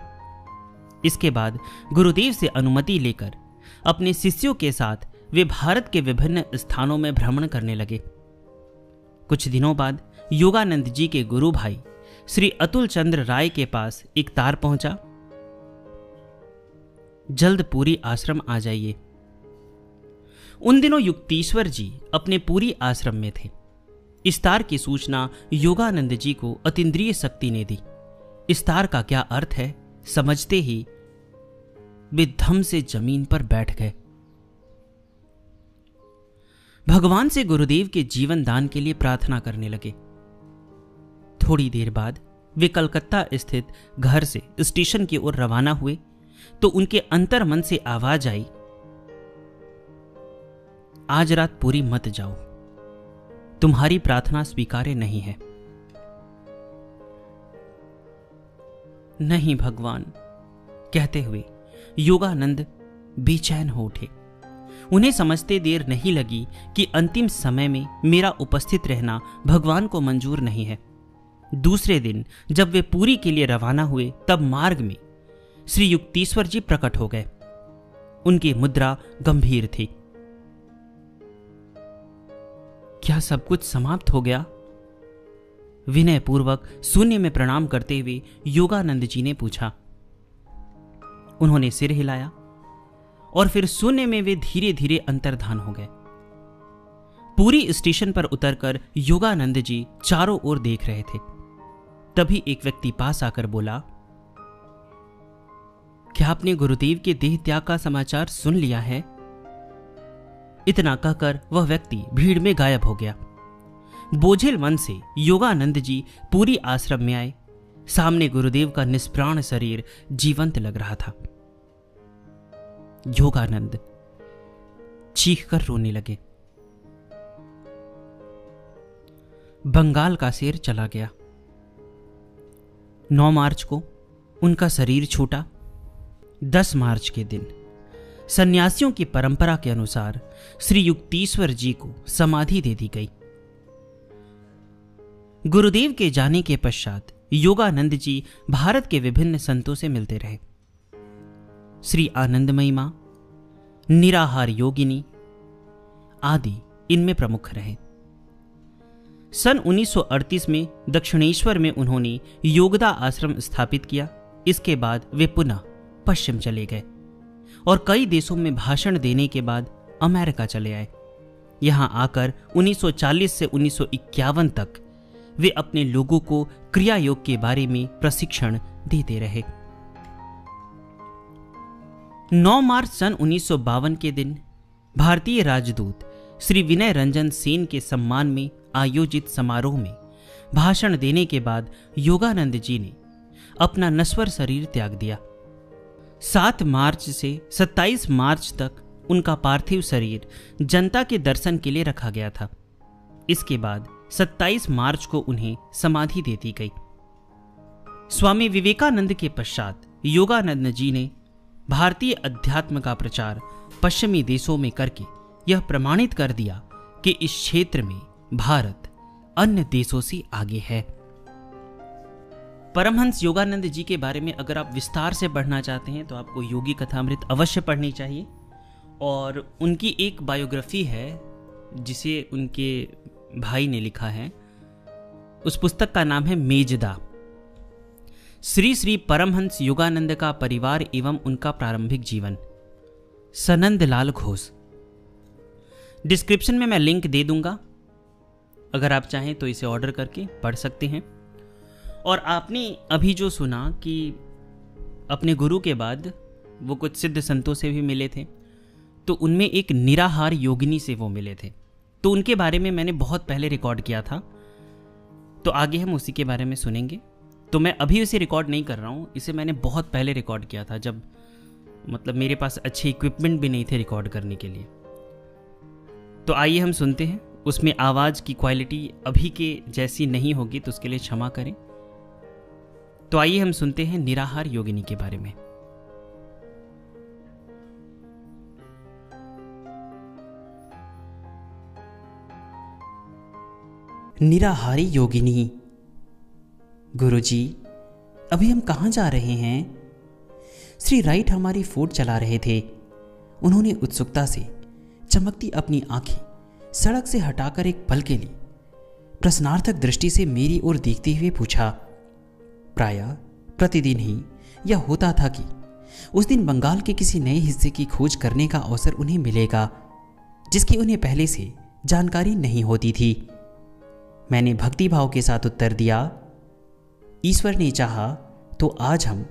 इसके बाद गुरुदेव से अनुमति लेकर अपने शिष्यों के साथ वे भारत के विभिन्न स्थानों में भ्रमण करने लगे। कुछ दिनों बाद योगानंद जी के गुरु भाई श्री अतुल चंद्र राय के पास एक तार पहुंचा, जल्द पूरी आश्रम आ जाइए। उन दिनों युक्तेश्वर जी अपने पूरी आश्रम में थे। इस तार की सूचना योगानंद जी को अतीन्द्रिय शक्ति ने दी। इस तार का क्या अर्थ है समझते ही वे धम से जमीन पर बैठ गए। भगवान से गुरुदेव के जीवन दान के लिए प्रार्थना करने लगे। थोड़ी देर बाद वे कलकत्ता स्थित घर से स्टेशन की ओर रवाना हुए तो उनके अंतर मन से आवाज आई, आज रात पूरी मत जाओ, तुम्हारी प्रार्थना स्वीकार्य नहीं है। नहीं भगवान, कहते हुए योगानंद बेचैन हो उठे। उन्हें समझते देर नहीं लगी कि अंतिम समय में मेरा उपस्थित रहना भगवान को मंजूर नहीं है। दूसरे दिन जब वे पुरी के लिए रवाना हुए तब मार्ग में श्री युक्तेश्वर जी प्रकट हो गए। उनकी मुद्रा गंभीर थी। क्या सब कुछ समाप्त हो गया? विनय पूर्वक शून्य में प्रणाम करते हुए योगानंद जी ने पूछा। उन्होंने सिर हिलाया और फिर शून्य में वे धीरे धीरे अंतर्धान हो गए। पूरी स्टेशन पर उतरकर योगानंद जी चारों ओर देख रहे थे। तभी एक व्यक्ति पास आकर बोला, क्या आपने गुरुदेव के देह त्याग का समाचार सुन लिया है? इतना कहकर वह व्यक्ति भीड़ में गायब हो गया। बोझिल मन से योगानंद जी पूरी आश्रम में आए। सामने गुरुदेव का निष्प्राण शरीर जीवंत लग रहा था। योगानंद चीखकर रोने लगे। बंगाल का शेर चला गया। 9 मार्च को उनका शरीर छूटा। 10 मार्च के दिन सन्यासियों की परंपरा के अनुसार श्री युक्तेश्वर जी को समाधि दे दी गई। गुरुदेव के जाने के पश्चात योगानंद जी भारत के विभिन्न संतों से मिलते रहे। श्री आनंदमयी मां, निराहार योगिनी आदि इनमें प्रमुख रहे। सन 1938 में दक्षिणेश्वर में उन्होंने योगदा आश्रम स्थापित किया। इसके बाद वे पुनः पश्चिम चले गए और कई देशों में भाषण देने के बाद अमेरिका चले आए। यहां आकर 1940 से 1951 तक वे अपने लोगों को क्रिया योग के बारे में प्रशिक्षण देते रहे। 9 मार्च सन 1952 के दिन भारतीय राजदूत श्री विनय रंजन सेन के सम्मान में आयोजित समारोह में भाषण देने के बाद योगानंद जी ने अपना नश्वर शरीर त्याग दिया। 7 मार्च से 27 मार्च तक उनका पार्थिव शरीर जनता के दर्शन के लिए रखा गया था। इसके बाद 27 मार्च को उन्हें समाधि दे दी गई। स्वामी विवेकानंद के पश्चात योगानंद जी ने भारतीय अध्यात्म का प्रचार पश्चिमी देशों में करके यह प्रमाणित कर दिया कि इस क्षेत्र में भारत अन्य देशों से आगे है। परमहंस योगानंद जी के बारे में अगर आप विस्तार से पढ़ना चाहते हैं तो आपको योगी कथामृत अवश्य पढ़नी चाहिए। और उनकी एक बायोग्राफी है जिसे उनके भाई ने लिखा है। उस पुस्तक का नाम है मेजदा। श्री श्री परमहंस योगानंद का परिवार एवं उनका प्रारंभिक जीवन, सनंद लाल घोष। डिस्क्रिप्शन में मैं लिंक दे दूंगा, अगर आप चाहें तो इसे ऑर्डर करके पढ़ सकते हैं। और आपने अभी जो सुना कि अपने गुरु के बाद वो कुछ सिद्ध संतों से भी मिले थे, तो उनमें एक निराहार योगिनी से वो मिले थे। तो उनके बारे में मैंने बहुत पहले रिकॉर्ड किया था, तो आगे हम उसी के बारे में सुनेंगे। तो मैं अभी उसे रिकॉर्ड नहीं कर रहा हूँ, इसे मैंने बहुत पहले रिकॉर्ड किया था, जब मतलब मेरे पास अच्छे इक्विपमेंट भी नहीं थे रिकॉर्ड करने के लिए। तो आइए हम सुनते हैं। उसमें आवाज़ की क्वालिटी अभी के जैसी नहीं होगी तो उसके लिए क्षमा करें। तो आइए हम सुनते हैं निराहार योगिनी के बारे में। निराहारी योगिनी। गुरुजी, अभी हम कहाँ जा रहे हैं? श्री राइट हमारी फोर्ट चला रहे थे। उन्होंने उत्सुकता से चमकती अपनी आंखें सड़क से हटाकर एक पल के लिए प्रश्नार्थक दृष्टि से मेरी ओर देखते हुए पूछा। प्रायः प्रतिदिन ही यह होता था कि उस दिन बंगाल के किसी नए हिस्से की खोज करने का अवसर उन्हें मिलेगा, जिसकी उन्हें पहले से जानकारी नहीं होती थी। मैंने भक्तिभाव के साथ उत्तर दिया, ईश्वर ने चाहा तो आज हम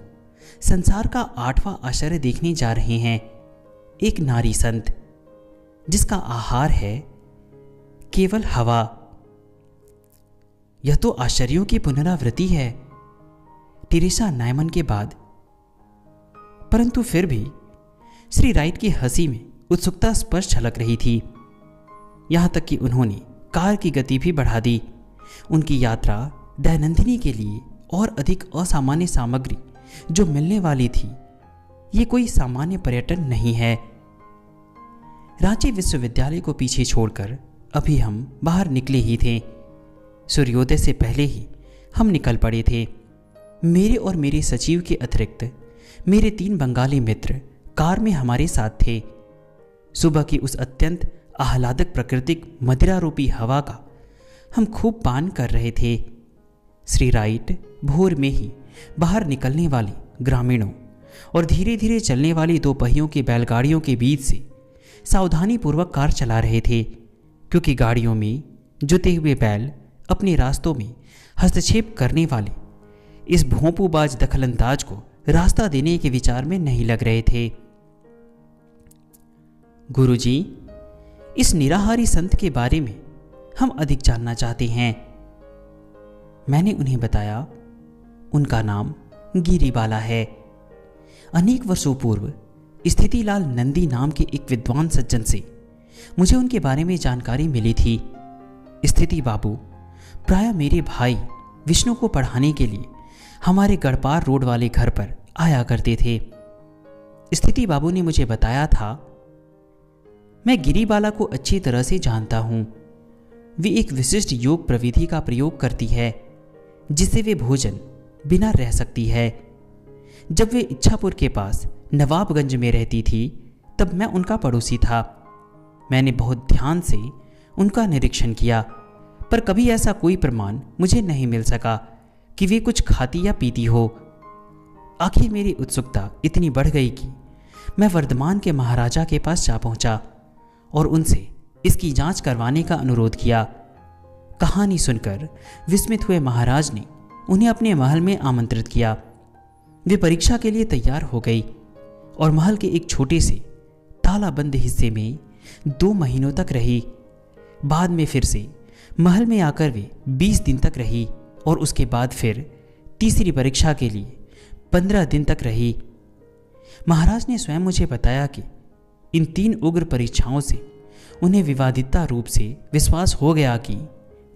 संसार का 8वां आश्चर्य देखने जा रहे हैं। एक नारी संत जिसका आहार है केवल हवा। यह तो आश्चर्यों की पुनरावृत्ति है टेरेसा नायमन के बाद। परंतु फिर भी श्री राइट की हंसी में उत्सुकता स्पष्ट झलक रही थी। यहां तक कि उन्होंने कार की गति भी बढ़ा दी। उनकी यात्रा दैनंदिनी के लिए और अधिक असामान्य सामग्री जो मिलने वाली थी, ये कोई सामान्य पर्यटन नहीं है। रांची विश्वविद्यालय को पीछे छोड़कर अभी हम बाहर निकले ही थे। सूर्योदय से पहले ही हम निकल पड़े थे। मेरे और मेरे सचिव के अतिरिक्त मेरे 3 बंगाली मित्र कार में हमारे साथ थे। सुबह की उस अत्यंत आह्लादक प्राकृतिक मदिरा रूपी हवा का हम खूब पान कर रहे थे। श्री राइट भोर में ही बाहर निकलने वाले ग्रामीणों और धीरे धीरे चलने वाली 2 पहियों की बैलगाड़ियों के बीच से सावधानी पूर्वक कार चला रहे थे, क्योंकि गाड़ियों में जुते हुए बैल अपने रास्तों में हस्तक्षेप करने वाले इस भोंपूबाज दखलंदाज को रास्ता देने के विचार में नहीं लग रहे थे। गुरुजी, इस निराहारी संत के बारे में हम अधिक जानना चाहते हैं। मैंने उन्हें बताया, उनका नाम गिरिबाला है। अनेक वर्षों पूर्व स्थितिलाल नंदी नाम के एक विद्वान सज्जन से मुझे उनके बारे में जानकारी मिली थी। स्थिति बाबू प्राय मेरे भाई विष्णु को पढ़ाने के लिए हमारे गढ़पार रोड वाले घर पर आया करते थे। स्थिति बाबू ने मुझे बताया था, मैं गिरिबाला को अच्छी तरह से जानता हूं। वे एक विशिष्ट योग प्रविधि का प्रयोग करती है जिससे वे भोजन बिना रह सकती है। जब वे इच्छापुर के पास नवाबगंज में रहती थी तब मैं उनका पड़ोसी था। मैंने बहुत ध्यान से उनका निरीक्षण किया, पर कभी ऐसा कोई प्रमाण मुझे नहीं मिल सका कि वे कुछ खाती या पीती हो। आखिर मेरी उत्सुकता इतनी बढ़ गई कि मैं वर्धमान के महाराजा के पास जा पहुंचा और उनसे इसकी जांच करवाने का अनुरोध किया। कहानी सुनकर विस्मित हुए महाराज ने उन्हें अपने महल में आमंत्रित किया। वे परीक्षा के लिए तैयार हो गई और महल के एक छोटे से तालाबंद हिस्से में 2 महीनों तक रही। बाद में फिर से महल में आकर वे 20 दिन तक रही और उसके बाद फिर तीसरी परीक्षा के लिए 15 दिन तक रही। महाराज ने स्वयं मुझे बताया कि इन 3 उग्र परीक्षाओं से उन्हें विवादिता रूप से विश्वास हो गया कि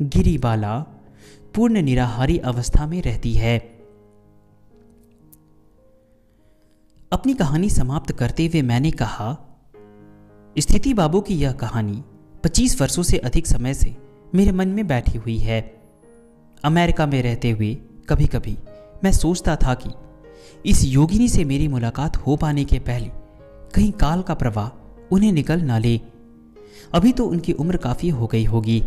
गिरिबाला पूर्ण निराहारी अवस्था में रहती है। अपनी कहानी समाप्त करते हुए मैंने कहा, स्थिति बाबू की यह कहानी 25 वर्षों से अधिक समय से मेरे मन में बैठी हुई है। अमेरिका में रहते हुए कभी कभी मैं सोचता था कि इस योगिनी से मेरी मुलाकात हो पाने के पहले कहीं काल का प्रवाह उन्हें निकल ना ले। अभी तो उनकी उम्र काफ़ी हो गई होगी।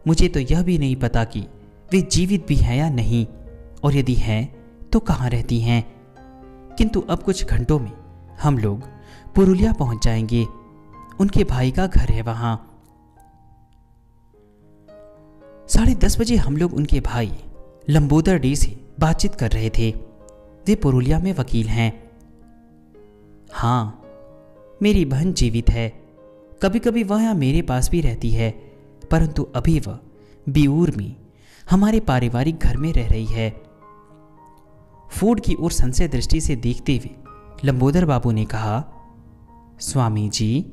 मुझे तो यह भी नहीं पता कि वे जीवित भी हैं या नहीं, और यदि हैं तो कहाँ रहती हैं। किंतु अब कुछ घंटों में हम लोग पुरुलिया पहुंच जाएंगे। उनके भाई का घर है वहां। 10:30 बजे हम लोग उनके भाई लंबोदर डे से बातचीत कर रहे थे। वे पुरुलिया में वकील हैं। हाँ, मेरी बहन जीवित है। कभी कभी वह यहाँ मेरे पास भी रहती है, परंतु अभी वह बिऊर में हमारे पारिवारिक घर में रह रही है। फोर्ड की ओर संशय दृष्टि से देखते हुए लंबोदर बाबू ने कहा, स्वामी जी,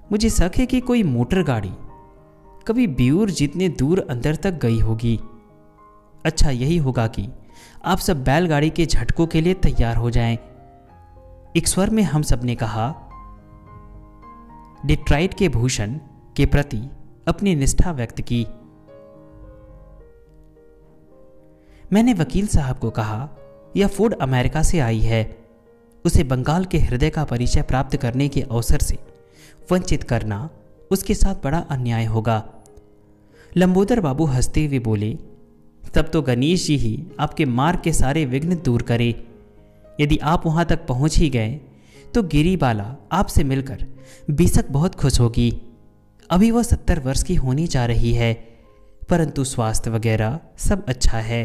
मुझे शक है कि कोई मोटर गाड़ी कभी बिऊर जितने दूर अंदर तक गई होगी। अच्छा यही होगा कि आप सब बैलगाड़ी के झटकों के लिए तैयार हो जाएं। एक स्वर में हम सब ने कहा। डिट्राइट के भूषण के प्रति अपनी निष्ठा व्यक्त की। मैंने वकील साहब को कहा, यह फोर्ड अमेरिका से आई है। उसे बंगाल के हृदय का परिचय प्राप्त करने के अवसर से वंचित करना उसके साथ बड़ा अन्याय होगा। लंबोदर बाबू हंसते हुए बोले, तब तो गणेश जी ही आपके मार्ग के सारे विघ्न दूर करे। यदि आप वहां तक पहुंच ही गए तो गिरिबाला आपसे मिलकर बेशक बहुत खुश होगी। अभी वह 70 वर्ष की होने जा रही है, परंतु स्वास्थ्य वगैरह सब अच्छा है।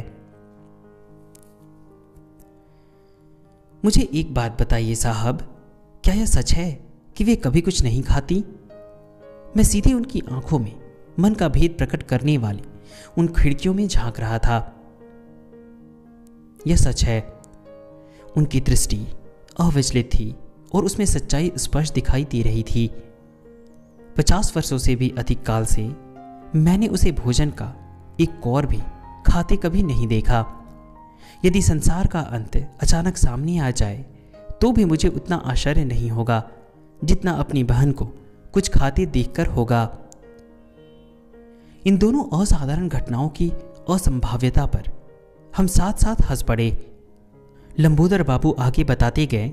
मुझे एक बात बताइए साहब, क्या यह सच है कि वे कभी कुछ नहीं खाती? मैं सीधे उनकी आंखों में मन का भेद प्रकट करने वाली उन खिड़कियों में झांक रहा था। यह सच है। उनकी दृष्टि अविचलित थी और उसमें सच्चाई स्पष्ट दिखाई दे रही थी। 50 वर्षों से भी अधिक काल से मैंने उसे भोजन का एक कौर भी खाते कभी नहीं देखा। यदि संसार का अंत अचानक सामने आ जाए तो भी मुझे उतना आश्चर्य नहीं होगा जितना अपनी बहन को कुछ खाते देखकर होगा। इन दोनों असाधारण घटनाओं की असंभाव्यता पर हम साथ साथ हंस पड़े। लंबोदर बाबू आगे बताते गए,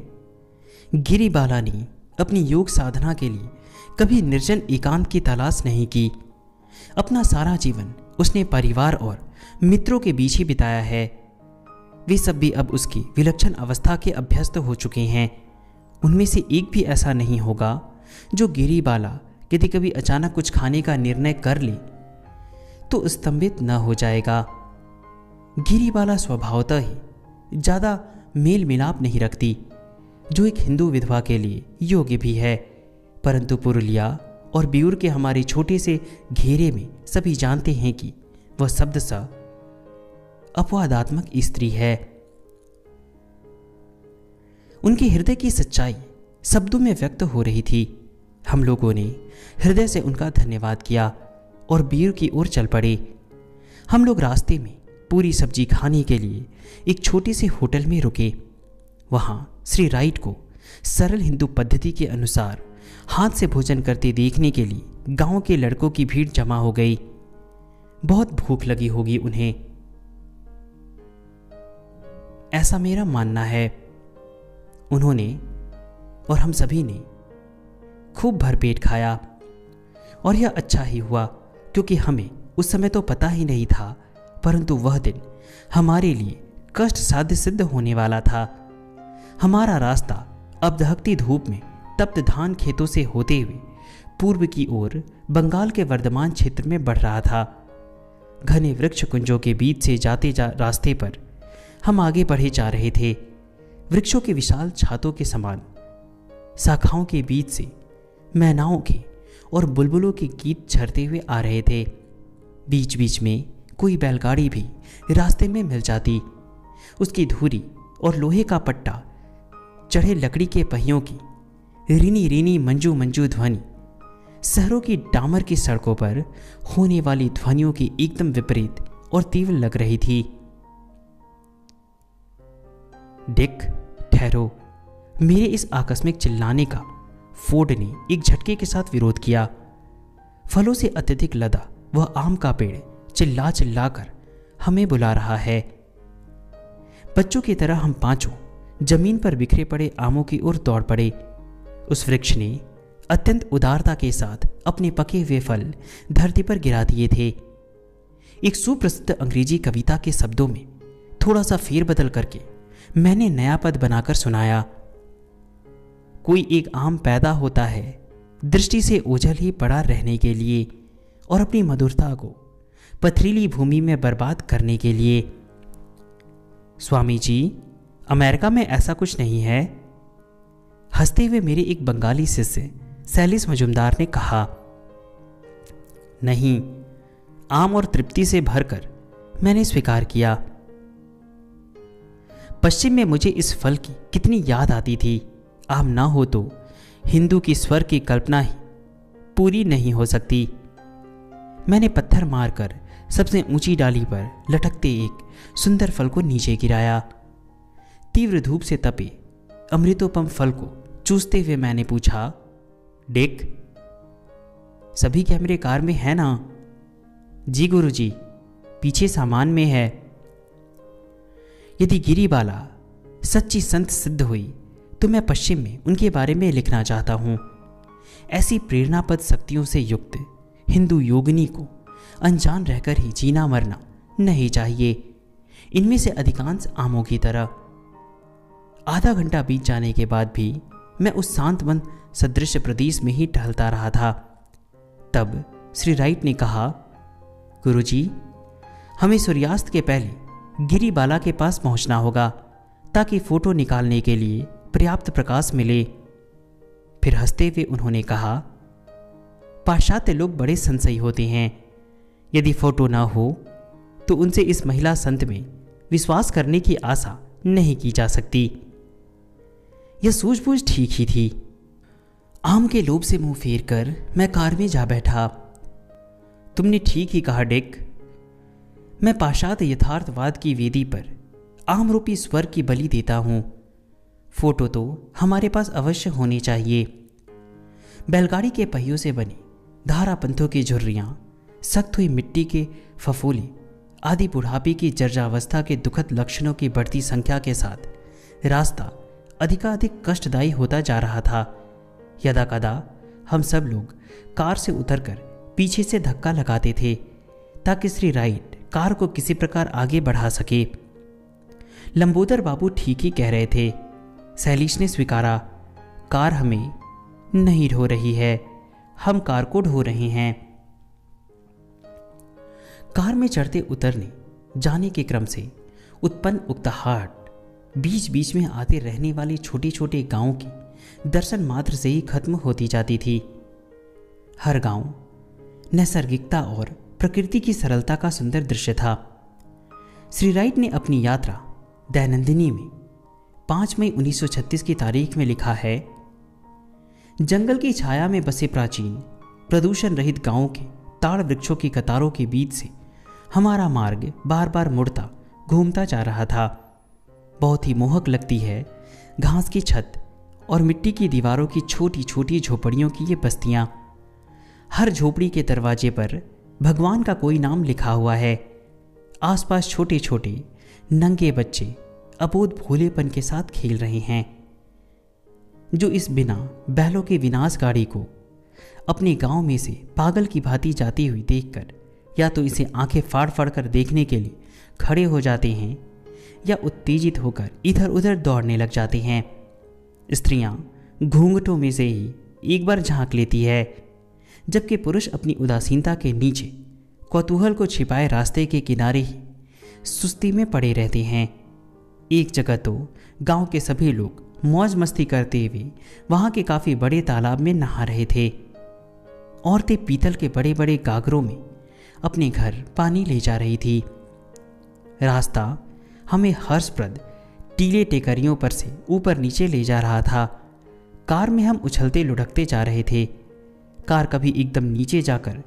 गिरिबाला ने अपनी योग साधना के लिए कभी निर्जन एकांत की तलाश नहीं की। अपना सारा जीवन उसने परिवार और मित्रों के बीच ही बिताया है। वे सब भी अब उसकी विलक्षण अवस्था के अभ्यस्त हो चुके हैं। उनमें से एक भी ऐसा नहीं होगा जो गिरिबाला यदि कभी अचानक कुछ खाने का निर्णय कर ले तो स्तंभित न हो जाएगा। गिरिबाला स्वभावतः ही ज़्यादा मेल मिलाप नहीं रखती, जो एक हिंदू विधवा के लिए योग्य भी है। परंतु पुरुलिया और बियूर के हमारे छोटे से घेरे में सभी जानते हैं कि वह शब्द सा अपवादात्मक स्त्री है। उनके हृदय की सच्चाई शब्दों में व्यक्त हो रही थी। हम लोगों ने हृदय से उनका धन्यवाद किया और बियूर की ओर चल पड़े। हम लोग रास्ते में पूरी सब्जी खाने के लिए एक छोटे से होटल में रुके। वहां श्री राइट को सरल हिंदू पद्धति के अनुसार हाथ से भोजन करते देखने के लिए गांव के लड़कों की भीड़ जमा हो गई। बहुत भूख लगी होगी उन्हें, ऐसा मेरा मानना है। उन्होंने और हम सभी ने खूब भरपेट खाया और यह अच्छा ही हुआ, क्योंकि हमें उस समय तो पता ही नहीं था, परंतु वह दिन हमारे लिए कष्ट साध्य सिद्ध होने वाला था। हमारा रास्ता अब दहकती धूप में तप्त धान खेतों से होते हुए पूर्व की ओर बंगाल के वर्धमान क्षेत्र में बढ़ रहा था। घने वृक्ष कुंजों के बीच से जाते रास्ते पर हम आगे बढ़े जा रहे थे। वृक्षों के विशाल छातों के समान शाखाओं के बीच से मैनाओं के और बुलबुलों के गीत झरते हुए आ रहे थे। बीच बीच में कोई बैलगाड़ी भी रास्ते में मिल जाती। उसकी धुरी और लोहे का पट्टा चढ़े लकड़ी के पहियों की रीनी रीनी मंजू मंजू ध्वनि शहरों की डामर की सड़कों पर होने वाली ध्वनियों की एकदम विपरीत और तीव्र लग रही थी। डिक, ठहरो। मेरे इस आकस्मिक चिल्लाने का फोर्ड ने एक झटके के साथ विरोध किया। फलों से अत्यधिक लदा वह आम का पेड़ चिल्ला चिल्ला कर हमें बुला रहा है। बच्चों की तरह हम पांचों जमीन पर बिखरे पड़े आमों की ओर दौड़ पड़े। उस वृक्ष ने अत्यंत उदारता के साथ अपने पके हुए फल धरती पर गिरा दिए थे। एक सुप्रसिद्ध अंग्रेजी कविता के शब्दों में थोड़ा सा फेरबदल करके मैंने नया पद बनाकर सुनाया। कोई एक आम पैदा होता है दृष्टि से ओझल ही पड़ा रहने के लिए और अपनी मधुरता को पथरीली भूमि में बर्बाद करने के लिए। स्वामी जी, अमेरिका में ऐसा कुछ नहीं है। हंसते हुए मेरे एक बंगाली शिष्य सैलिस मजुमदार ने कहा। नहीं, आम और तृप्ति से भरकर मैंने स्वीकार किया। पश्चिम में मुझे इस फल की कितनी याद आती थी। आम ना हो तो हिंदू की स्वर की कल्पना ही पूरी नहीं हो सकती। मैंने पत्थर मारकर सबसे ऊंची डाली पर लटकते एक सुंदर फल को नीचे गिराया। तीव्र धूप से तपे अमृतोपम फल को चूसते हुए मैंने पूछा, डिक, सभी कैमरे कार में है ना? जी गुरुजी, पीछे सामान में है। यदि गिरिबाला सच्ची संत सिद्ध हुई तो मैं पश्चिम में उनके बारे में लिखना चाहता हूं। ऐसी प्रेरणापद शक्तियों से युक्त हिंदू योगिनी को अनजान रहकर ही जीना मरना नहीं चाहिए, इनमें से अधिकांश आमों की तरह। आधा घंटा बीत जाने के बाद भी मैं उस शांत मन सदृश प्रदेश में ही टहलता रहा था। तब श्री राइट ने कहा, गुरुजी, हमें सूर्यास्त के पहले गिरिबाला के पास पहुंचना होगा ताकि फोटो निकालने के लिए पर्याप्त प्रकाश मिले। फिर हंसते हुए उन्होंने कहा, पाश्चात्य लोग बड़े संशयी होते हैं। यदि फोटो ना हो तो उनसे इस महिला संत में विश्वास करने की आशा नहीं की जा सकती। यह सूझबूझ ठीक ही थी। आम के लोभ से मुंह फेर कर मैं कार में जा बैठा। तुमने ठीक ही कहा डिक। मैं पाश्चात्य यथार्थवाद की वेदी पर आम रूपी स्वर की बलि देता हूं। फोटो तो हमारे पास अवश्य होनी चाहिए। बैलगाड़ी के पहियों से बनी धारापंथों की झुर्रियां, सख्त हुई मिट्टी के फफूले आदि बुढ़ापे की जर्जावस्था के दुखद लक्षणों की बढ़ती संख्या के साथ रास्ता अधिकाधिक कष्टदायी होता जा रहा था। यदा कदा हम सब लोग कार से उतरकर पीछे से धक्का लगाते थे ताकि श्री राइट कार को किसी प्रकार आगे बढ़ा सके। लंबोदर बाबू ठीक ही कह रहे थे। शैलीश ने स्वीकारा, कार हमें नहीं ढो रही है, हम कार को ढो रहे हैं। कार में चढ़ते उतरने जाने के क्रम से उत्पन्न उकताहट बीच बीच में आते रहने वाले छोटे छोटे गांवों के दर्शन मात्र से ही खत्म होती जाती थी। हर गांव नैसर्गिकता और प्रकृति की सरलता का सुंदर दृश्य था। श्री राइट ने अपनी यात्रा दैनंदिनी में 5 मई 1936 की तारीख में लिखा है, जंगल की छाया में बसे प्राचीन प्रदूषण रहित गांवों के ताड़ वृक्षों की कतारों के बीच से हमारा मार्ग बार बार मुड़ता घूमता जा रहा था। बहुत ही मोहक लगती है घास की छत और मिट्टी की दीवारों की छोटी छोटी झोपड़ियों की ये बस्तियां। हर झोपड़ी के दरवाजे पर भगवान का कोई नाम लिखा हुआ है। आसपास छोटे छोटे नंगे बच्चे अबोध भोलेपन के साथ खेल रहे हैं, जो इस बिना बैलों के विनाश गाड़ी को अपने गांव में से पागल की भांति जाती हुई देखकर या तो इसे आंखें फाड़ फाड़ कर देखने के लिए खड़े हो जाते हैं या उत्तेजित होकर इधर उधर दौड़ने लग जाते हैं। स्त्रियां घूंघटों में से ही एक बार झांक लेती है, जबकि पुरुष अपनी उदासीनता के नीचे कौतूहल को छिपाए रास्ते के किनारे ही सुस्ती में पड़े रहते हैं। एक जगह तो गांव के सभी लोग मौज मस्ती करते हुए वहां के काफी बड़े तालाब में नहा रहे थे। औरतें पीतल के बड़े बड़े गागरों में अपने घर पानी ले जा रही थी। रास्ता हमें हर्षप्रद टीले टेकरियों पर से ऊपर नीचे ले जा रहा था। कार में हम उछलते लुढ़कते जा रहे थे। कार कभी एकदम नीचे जाकर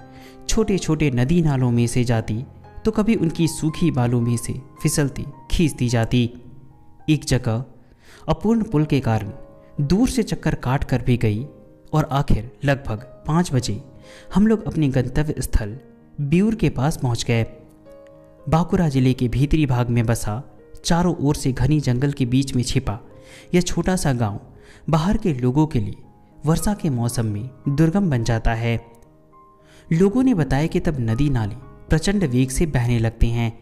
छोटे छोटे नदी नालों में से जाती तो कभी उनकी सूखी बालों में से फिसलती खींचती जाती। एक जगह अपूर्ण पुल के कारण दूर से चक्कर काट कर भी गई और आखिर लगभग 5 बजे हम लोग अपने गंतव्य स्थल ब्यूर के पास पहुंच गए। बांकुरा जिले के भीतरी भाग में बसा, चारों ओर से घनी जंगल के बीच में छिपा यह छोटा सा गांव बाहर के लोगों के लिए वर्षा के मौसम में दुर्गम बन जाता है। लोगों ने बताया कि तब नदी नाले प्रचंड वेग से बहने लगते हैं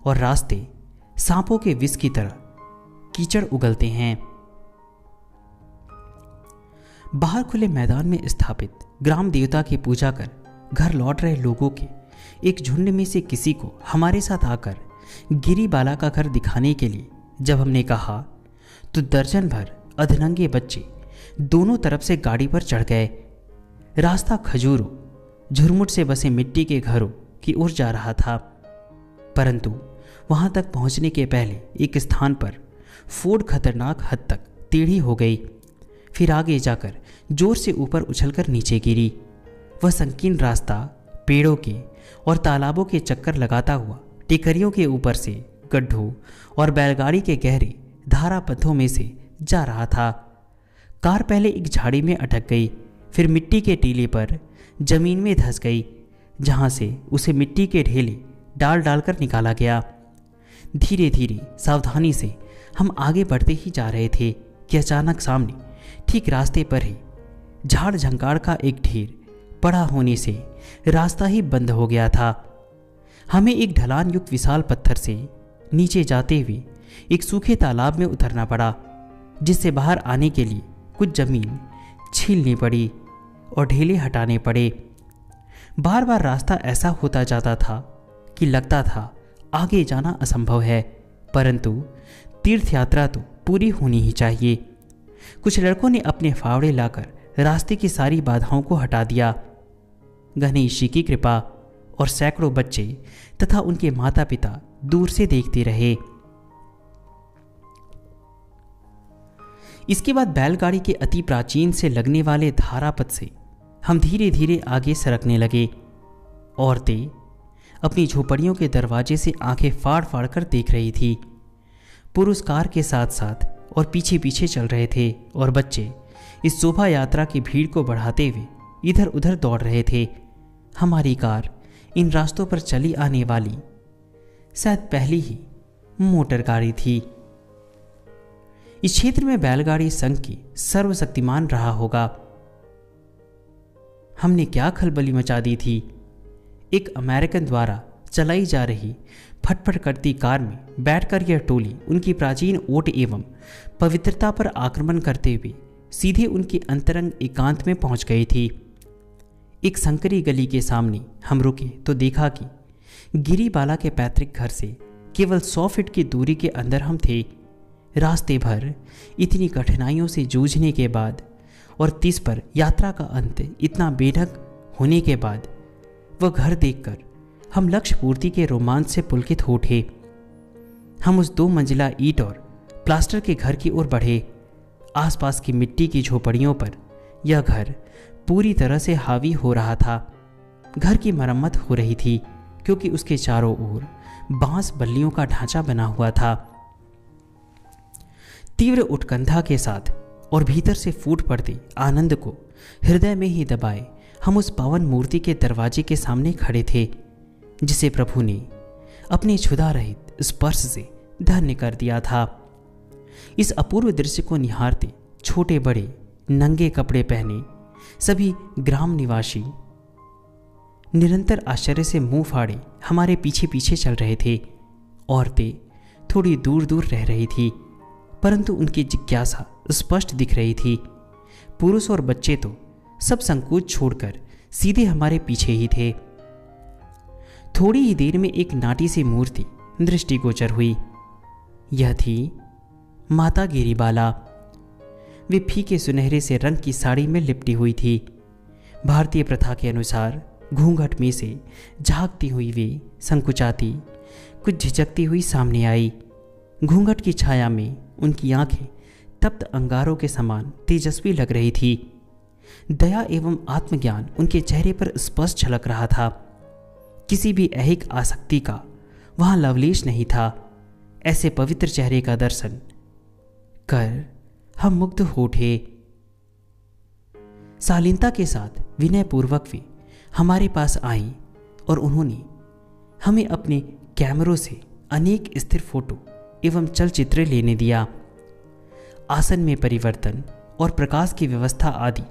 और रास्ते सांपों के विष की तरह कीचड़ उगलते हैं। बाहर खुले मैदान में स्थापित ग्राम देवता की पूजा कर घर लौट रहे लोगों के एक झुंड में से किसी को हमारे साथ आकर गिरीबाला का घर दिखाने के लिए जब हमने कहा तो दर्जन भर अधनंगे बच्चे दोनों तरफ से गाड़ी पर चढ़ गए। रास्ता खजूरों झुरमुट से बसे मिट्टी के घरों की ओर जा रहा था, परंतु वहां तक पहुंचने के पहले एक स्थान पर फोर्ड खतरनाक हद तक टेढ़ी हो गई, फिर आगे जाकर जोर से ऊपर उछलकर नीचे गिरी। वह संकीर्ण रास्ता पेड़ों के और तालाबों के चक्कर लगाता हुआ टेकरियों के ऊपर से गड्ढों और बैलगाड़ी के गहरे धारा पथों में से जा रहा था। कार पहले एक झाड़ी में अटक गई, फिर मिट्टी के टीले पर जमीन में धंस गई, जहां से उसे मिट्टी के ढेले डाल डालकर निकाला गया। धीरे धीरे सावधानी से हम आगे बढ़ते ही जा रहे थे कि अचानक सामने ठीक रास्ते पर ही झाड़ झंकाड़ का एक ढेर पड़ा होने से रास्ता ही बंद हो गया था। हमें एक ढलान युक्त विशाल पत्थर से नीचे जाते हुए एक सूखे तालाब में उतरना पड़ा, जिससे बाहर आने के लिए कुछ जमीन छीलनी पड़ी और ढेले हटाने पड़े। बार बार रास्ता ऐसा होता जाता था कि लगता था आगे जाना असंभव है, परंतु तीर्थ यात्रा तो पूरी होनी ही चाहिए। कुछ लड़कों ने अपने फावड़े लाकर रास्ते की सारी बाधाओं को हटा दिया। गणेश जी की कृपा और सैकड़ों बच्चे तथा उनके माता पिता दूर से देखते रहे। इसके बाद बैलगाड़ी के अति प्राचीन से लगने वाले धारापथ से हम धीरे धीरे आगे सरकने लगे। औरतें अपनी झोपड़ियों के दरवाजे से आंखें फाड़ फाड़ कर देख रही थी। पुरुष कार के साथ साथ और पीछे पीछे चल रहे थे और बच्चे इस शोभा यात्रा की भीड़ को बढ़ाते हुए इधर उधर दौड़ रहे थे। हमारी कार इन रास्तों पर चली आने वाली शायद पहली ही मोटर गाड़ी थी। इस क्षेत्र में बैलगाड़ी संघ की सर्वशक्तिमान रहा होगा। हमने क्या खलबली मचा दी थी। एक अमेरिकन द्वारा चलाई जा रही फटफट करती कार में बैठकर यह टोली उनकी प्राचीन ओट एवं पवित्रता पर आक्रमण करते हुए सीधे उनके अंतरंग एकांत में पहुंच गई थी। एक संकरी गली के सामने हम रुके तो देखा कि गिरीबाला के पैतृक घर से केवल 100 फीट की दूरी के अंदर हम थे। रास्ते भर इतनी कठिनाइयों से जूझने के बाद और 30 पर यात्रा का अंत इतना बेढंग होने के बाद वह घर देखकर हम लक्ष्य पूर्ति के रोमांच से पुलकित हो उठे। हम उस 2 मंजिला ईंट और प्लास्टर के घर की ओर बढ़े। आसपास की मिट्टी की झोपड़ियों पर यह घर पूरी तरह से हावी हो रहा था। घर की मरम्मत हो रही थी क्योंकि उसके चारों ओर बांस बल्लियों का ढांचा बना हुआ था। तीव्र उत्कंठा के साथ और भीतर से फूट पड़ते आनंद को हृदय में ही दबाए हम उस पावन मूर्ति के दरवाजे के सामने खड़े थे, जिसे प्रभु ने अपने क्षुधा रहित स्पर्श से धन्य कर दिया था। इस अपूर्व दृश्य को निहारते छोटे बड़े नंगे कपड़े पहने सभी ग्राम निवासी निरंतर आश्चर्य से मुंह फाड़े हमारे पीछे पीछे चल रहे थे। औरतें थोड़ी दूर दूर रह रही थी, परंतु उनकी जिज्ञासा स्पष्ट दिख रही थी। पुरुष और बच्चे तो सब संकोच छोड़कर सीधे हमारे पीछे ही थे। थोड़ी ही देर में एक नाटी सी मूर्ति दृष्टिगोचर हुई। यह थी माता गिरीबाला। वे फीके सुनहरे से रंग की साड़ी में लिपटी हुई थी। भारतीय प्रथा के अनुसार घूंघट में से झांकती हुई वे संकुचाती, कुछ झिझकती हुई सामने आई। घूंघट की छाया में उनकी आंखें तप्त अंगारों के समान तेजस्वी लग रही थी। दया एवं आत्मज्ञान उनके चेहरे पर स्पष्ट झलक रहा था। किसी भी ऐहिक आसक्ति का वहां लवलेश नहीं था। ऐसे पवित्र चेहरे का दर्शन कर हम मुग्ध हो उठे। शालीनता के साथ विनयपूर्वक वे हमारे पास आई और उन्होंने हमें अपने कैमरों से अनेक स्थिर फोटो एवं चलचित्र लेने दिया। आसन में परिवर्तन और प्रकाश की व्यवस्था आदि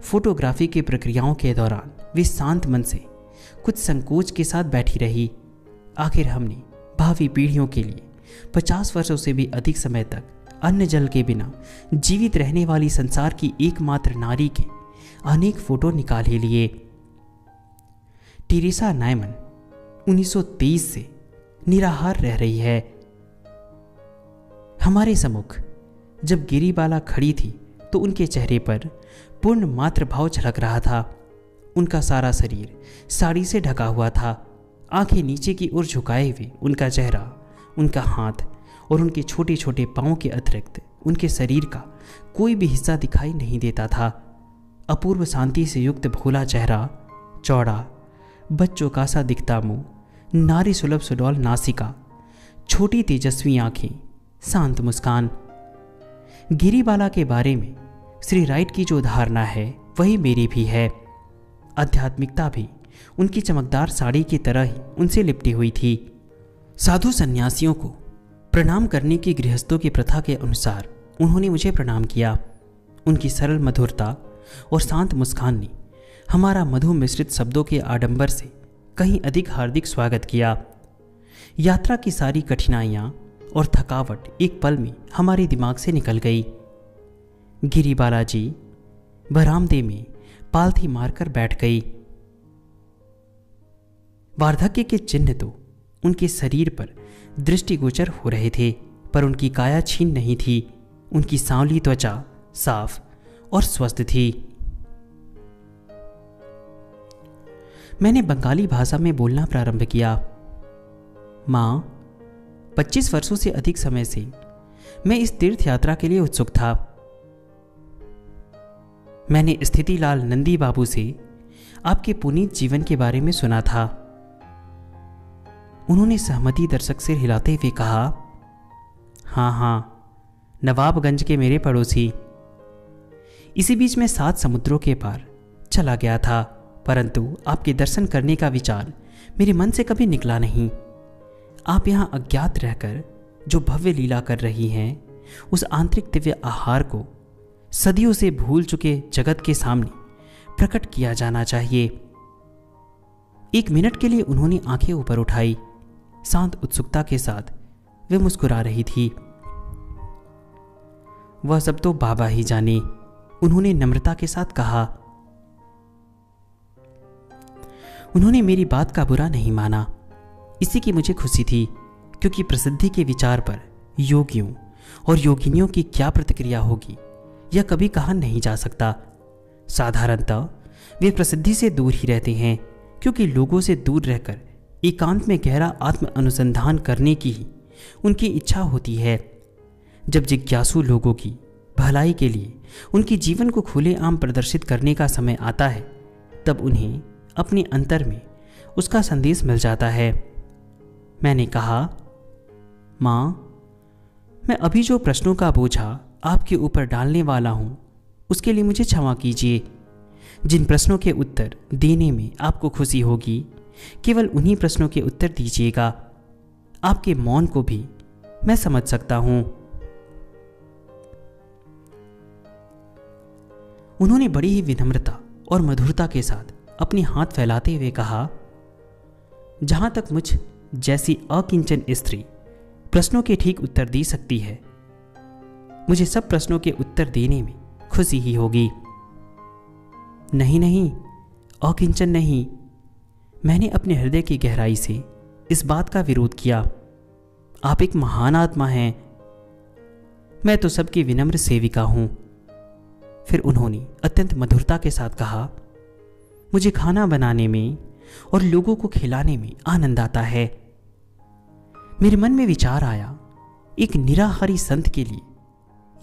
फोटोग्राफी की प्रक्रियाओं के दौरान वे शांत मन से कुछ संकोच के साथ बैठी रही। आखिर हमने भावी पीढ़ियों के लिए 50 वर्षों से भी अधिक समय तक अन्न जल के बिना जीवित रहने वाली संसार की एकमात्र नारी के अनेक फोटो निकाल ही लिए। टेरेसा नायमन 1923 से निराहार रह रही है। हमारे सम्मुख जब गिरीबाला खड़ी थी तो उनके चेहरे पर पूर्ण मात्र भाव झलक रहा था। उनका सारा शरीर साड़ी से ढका हुआ था। आंखें नीचे की ओर झुकाए हुए उनका चेहरा, उनका हाथ और उनके छोटे छोटे पांवों के अतिरिक्त उनके शरीर का कोई भी हिस्सा दिखाई नहीं देता था। अपूर्व शांति से युक्त भोला चेहरा, चौड़ा बच्चों का सा दिखता मुंह, नारी सुलभ सुडौल नासिका, छोटी तेजस्वी आंखें, शांत मुस्कान। गिरीबाला के बारे में श्री राइट की जो धारणा है वही मेरी भी है। आध्यात्मिकता भी उनकी चमकदार साड़ी की तरह ही उनसे लिपटी हुई थी। साधु सन्यासियों को प्रणाम करने की गृहस्थों की प्रथा के अनुसार उन्होंने मुझे प्रणाम किया। उनकी सरल मधुरता और शांत मुस्कान ने हमारा मधु मिश्रित शब्दों के आडंबर से कहीं अधिक हार्दिक स्वागत किया। यात्रा की सारी कठिनाइयां और थकावट एक पल में हमारे दिमाग से निकल गई। गिरीबाला जी बरामदे में पालथी मारकर बैठ गई। वार्धक्य के चिन्ह तो उनके शरीर पर दृष्टिगोचर हो रहे थे, पर उनकी काया छीन नहीं थी। उनकी सांवली त्वचा साफ और स्वस्थ थी। मैंने बंगाली भाषा में बोलना प्रारंभ किया। मां, 25 वर्षों से अधिक समय से मैं इस तीर्थ यात्रा के लिए उत्सुक था। मैंने स्थितिलाल नंदी बाबू से आपके पुनीत जीवन के बारे में सुना था। उन्होंने सहमति दर्शक सिर हिलाते हुए कहा, हाँ, नवाबगंज के मेरे पड़ोसी। इसी बीच में 7 समुद्रों के पार चला गया था, परंतु आपके दर्शन करने का विचार मेरे मन से कभी निकला नहीं। आप यहाँ अज्ञात रहकर जो भव्य लीला कर रही हैं उस आंतरिक दिव्य आहार को सदियों से भूल चुके जगत के सामने प्रकट किया जाना चाहिए। एक मिनट के लिए उन्होंने आंखें ऊपर उठाई। शांत उत्सुकता के साथ वे मुस्कुरा रही थी। वह सब तो बाबा ही जाने, उन्होंने नम्रता के साथ कहा। उन्होंने मेरी बात का बुरा नहीं माना। इसी की मुझे खुशी थी, क्योंकि प्रसिद्धि के विचार पर योगियों और योगिनियों की क्या प्रतिक्रिया होगी यह कभी कहा नहीं जा सकता। साधारणतः वे प्रसिद्धि से दूर ही रहते हैं, क्योंकि लोगों से दूर रहकर एकांत में गहरा आत्म अनुसंधान करने की ही उनकी इच्छा होती है। जब जिज्ञासु लोगों की भलाई के लिए उनके जीवन को खुलेआम प्रदर्शित करने का समय आता है, तब उन्हें अपने अंतर में उसका संदेश मिल जाता है। मैंने कहा, माँ, मैं अभी जो प्रश्नों का बोझा आपके ऊपर डालने वाला हूं, उसके लिए मुझे क्षमा कीजिए। जिन प्रश्नों के उत्तर देने में आपको खुशी होगी, केवल उन्हीं प्रश्नों के उत्तर दीजिएगा। आपके मौन को भी मैं समझ सकता हूं। उन्होंने बड़ी ही विनम्रता और मधुरता के साथ अपने हाथ फैलाते हुए कहा, जहां तक मुझ जैसी अकिंचन स्त्री प्रश्नों के ठीक उत्तर दे सकती है, मुझे सब प्रश्नों के उत्तर देने में खुशी ही होगी। नहीं नहीं, अकिंचन नहीं, मैंने अपने हृदय की गहराई से इस बात का विरोध किया। आप एक महान आत्मा हैं, मैं तो सबकी विनम्र सेविका हूं। फिर उन्होंने अत्यंत मधुरता के साथ कहा, मुझे खाना बनाने में और लोगों को खिलाने में आनंद आता है। मेरे मन में विचार आया, एक निराहारी संत के लिए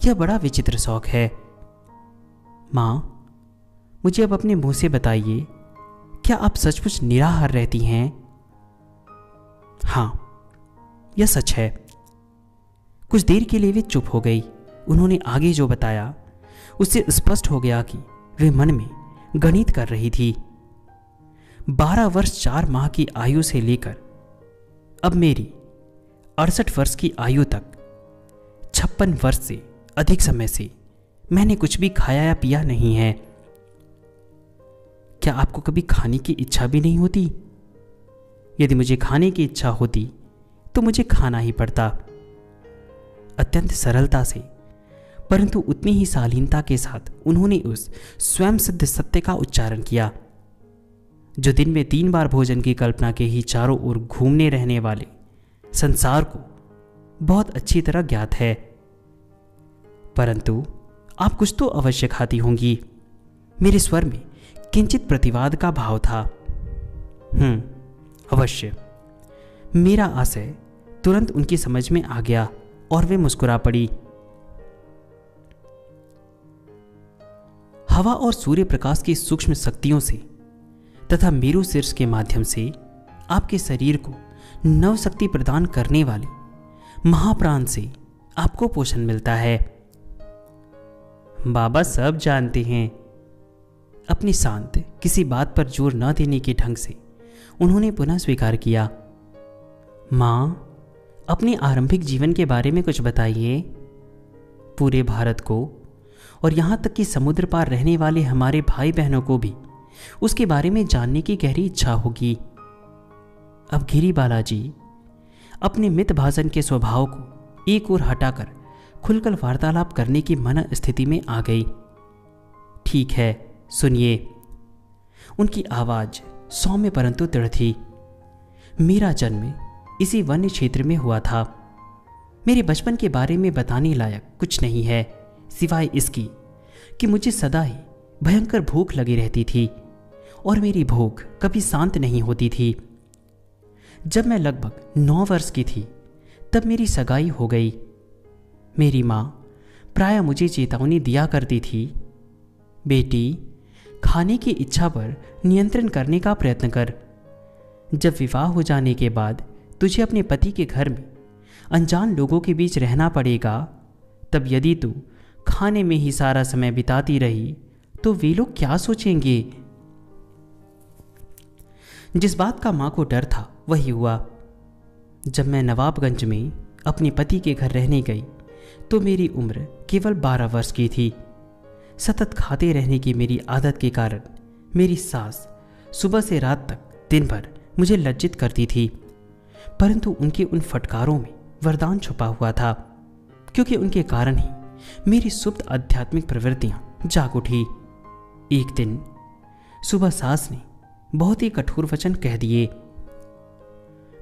यह बड़ा विचित्र शौक है। मां, मुझे अब अपने मुंह से बताइए, क्या आप सचमुच निराहार रहती हैं? हां, यह सच है। कुछ देर के लिए वे चुप हो गई। उन्होंने आगे जो बताया उससे स्पष्ट हो गया कि वे मन में गणित कर रही थी। 12 वर्ष 4 माह की आयु से लेकर अब मेरी 68 वर्ष की आयु तक 56 वर्ष से अधिक समय से मैंने कुछ भी खाया या पिया नहीं है। क्या आपको कभी खाने की इच्छा भी नहीं होती? यदि मुझे खाने की इच्छा होती तो मुझे खाना ही पड़ता। अत्यंत सरलता से, परंतु उतनी ही शालीनता के साथ उन्होंने उस स्वयं सिद्ध सत्य का उच्चारण किया, जो दिन में 3 बार भोजन की कल्पना के ही चारों ओर घूमने रहने वाले संसार को बहुत अच्छी तरह ज्ञात है। परंतु आप कुछ तो अवश्य खाती होंगी। मेरे स्वर में किंचित प्रतिवाद का भाव था। अवश्य। मेरा आशय तुरंत उनकी समझ में आ गया और वे मुस्कुरा पड़ी। हवा और सूर्य प्रकाश की सूक्ष्म शक्तियों से तथा मेरु शीर्ष के माध्यम से आपके शरीर को नव शक्ति प्रदान करने वाले महाप्राण से आपको पोषण मिलता है। बाबा सब जानते हैं। अपनी शांत, किसी बात पर जोर न देने के ढंग से उन्होंने पुनः स्वीकार किया। मां, अपने आरंभिक जीवन के बारे में कुछ बताइए। पूरे भारत को और यहां तक कि समुद्र पार रहने वाले हमारे भाई बहनों को भी उसके बारे में जानने की गहरी इच्छा होगी। अब गिरी बालाजी अपने मितभाजन के स्वभाव को एक ओर हटाकर खुलकर वार्तालाप करने की मन स्थिति में आ गई। ठीक है, सुनिए। उनकी आवाज सौम्य परंतु दृढ़ थी। मेरा जन्म इसी वन्य क्षेत्र में हुआ था। मेरे बचपन के बारे में बताने लायक कुछ नहीं है, सिवाय इसकी कि मुझे सदा ही भयंकर भूख लगी रहती थी और मेरी भूख कभी शांत नहीं होती थी। जब मैं लगभग 9 वर्ष की थी, तब मेरी सगाई हो गई। मेरी माँ प्राय मुझे चेतावनी दिया करती थी, बेटी, खाने की इच्छा पर नियंत्रण करने का प्रयत्न कर। जब विवाह हो जाने के बाद तुझे अपने पति के घर में अनजान लोगों के बीच रहना पड़ेगा, तब यदि तू खाने में ही सारा समय बिताती रही तो वे लोग क्या सोचेंगे। जिस बात का मां को डर था वही हुआ। जब मैं नवाबगंज में अपने पति के घर रहने गई तो मेरी उम्र केवल 12 वर्ष की थी। सतत खाते रहने की मेरी आदत के कारण मेरी सास सुबह से रात तक दिन भर मुझे लज्जित करती थी, परंतु उनके उन फटकारों में वरदान छुपा हुआ था, क्योंकि उनके कारण ही मेरी सुप्त आध्यात्मिक प्रवृत्तियां जाग उठी। एक दिन सुबह सास ने बहुत ही कठोर वचन कह दिए।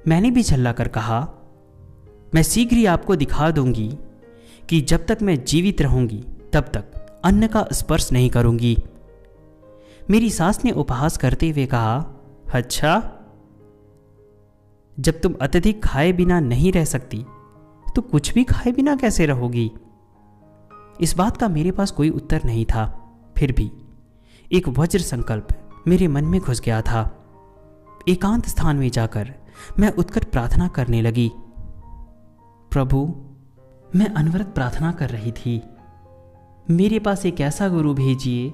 मैंने भी झल्ला कर कहा, मैं शीघ्र ही आपको दिखा दूंगी कि जब तक मैं जीवित रहूंगी तब तक अन्न का स्पर्श नहीं करूंगी। मेरी सास ने उपहास करते हुए कहा, अच्छा, जब तुम अत्यधिक खाए बिना नहीं रह सकती तो कुछ भी खाए बिना कैसे रहोगी? इस बात का मेरे पास कोई उत्तर नहीं था। फिर भी एक वज्र संकल्प मेरे मन में घुस गया था। एकांत स्थान में जाकर मैं उत्कट प्रार्थना करने लगी। प्रभु, मैं अनवरत प्रार्थना कर रही थी, मेरे पास एक ऐसा गुरु भेजिए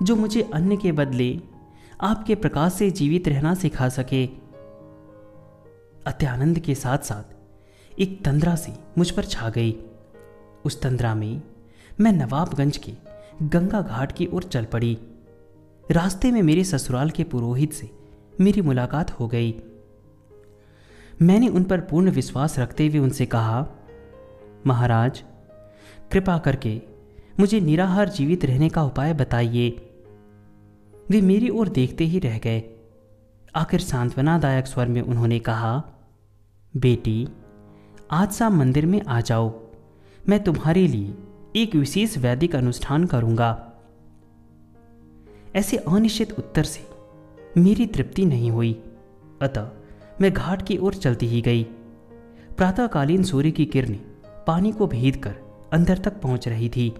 जो मुझे अन्न के बदले आपके प्रकाश से जीवित रहना सिखा सके। अत्यानंद के साथ साथ एक तंद्रा सी मुझ पर छा गई। उस तंद्रा में मैं नवाबगंज के गंगा घाट की ओर चल पड़ी। रास्ते में मेरे ससुराल के पुरोहित से मेरी मुलाकात हो गई। मैंने उन पर पूर्ण विश्वास रखते हुए उनसे कहा, महाराज, कृपा करके मुझे निराहार जीवित रहने का उपाय बताइए। वे मेरी ओर देखते ही रह गए। आखिर सांत्वनादायक स्वर में उन्होंने कहा, बेटी, आज शाम मंदिर में आ जाओ, मैं तुम्हारे लिए एक विशेष वैदिक अनुष्ठान करूंगा। ऐसे अनिश्चित उत्तर से मेरी तृप्ति नहीं हुई, अतः मैं घाट की ओर चलती ही गई। प्रातःकालीन सूर्य की किरणें पानी को भेद कर अंदर तक पहुंच रही थी।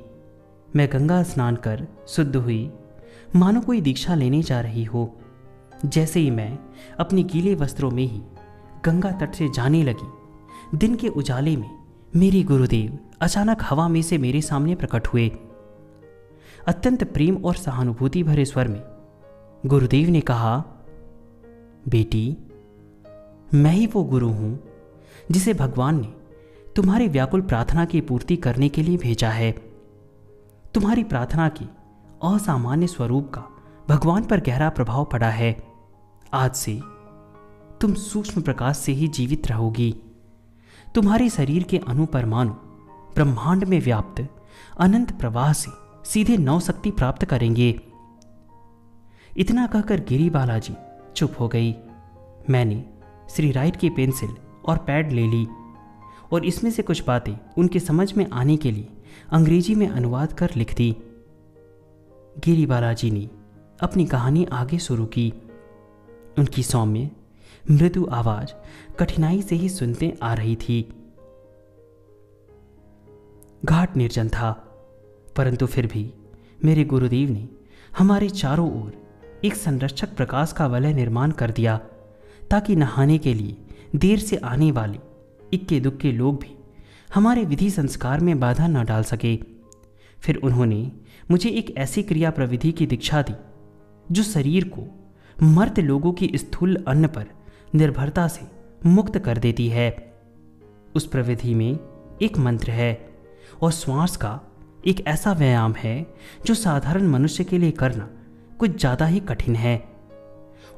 मैं गंगा स्नान कर शुद्ध हुई, मानो कोई दीक्षा लेने जा रही हो। जैसे ही मैं अपनी गीले वस्त्रों में ही गंगा तट से जाने लगी, दिन के उजाले में मेरे गुरुदेव अचानक हवा में से मेरे सामने प्रकट हुए। अत्यंत प्रेम और सहानुभूति भरे स्वर में गुरुदेव ने कहा, बेटी, मैं ही वो गुरु हूं जिसे भगवान ने तुम्हारी व्याकुल प्रार्थना की पूर्ति करने के लिए भेजा है। तुम्हारी प्रार्थना के असामान्य स्वरूप का भगवान पर गहरा प्रभाव पड़ा है। आज से तुम सूक्ष्म प्रकाश से ही जीवित रहोगी। तुम्हारे शरीर के अणु परमाणु ब्रह्मांड में व्याप्त अनंत प्रवाह से सीधे नवशक्ति प्राप्त करेंगे। इतना कहकर गिरी बालाजी चुप हो गई। मैंने श्री राइट की पेंसिल और पैड ले ली और इसमें से कुछ बातें उनके समझ में आने के लिए अंग्रेजी में अनुवाद कर लिख दी। गिरी बालाजी ने अपनी कहानी आगे शुरू की। उनकी सौम्य मृदु आवाज कठिनाई से ही सुनते आ रही थी। घाट निर्जन था, परंतु फिर भी मेरे गुरुदेव ने हमारे चारों ओर एक संरक्षक प्रकाश का वलय निर्माण कर दिया, ताकि नहाने के लिए देर से आने वाले इक्के दुक्के लोग भी हमारे विधि संस्कार में बाधा न डाल सके। फिर उन्होंने मुझे एक ऐसी क्रिया प्रविधि की दीक्षा दी जो शरीर को मर्त लोगों की स्थूल अन्न पर निर्भरता से मुक्त कर देती है। उस प्रविधि में एक मंत्र है और श्वास का एक ऐसा व्यायाम है जो साधारण मनुष्य के लिए करना कुछ ज़्यादा ही कठिन है।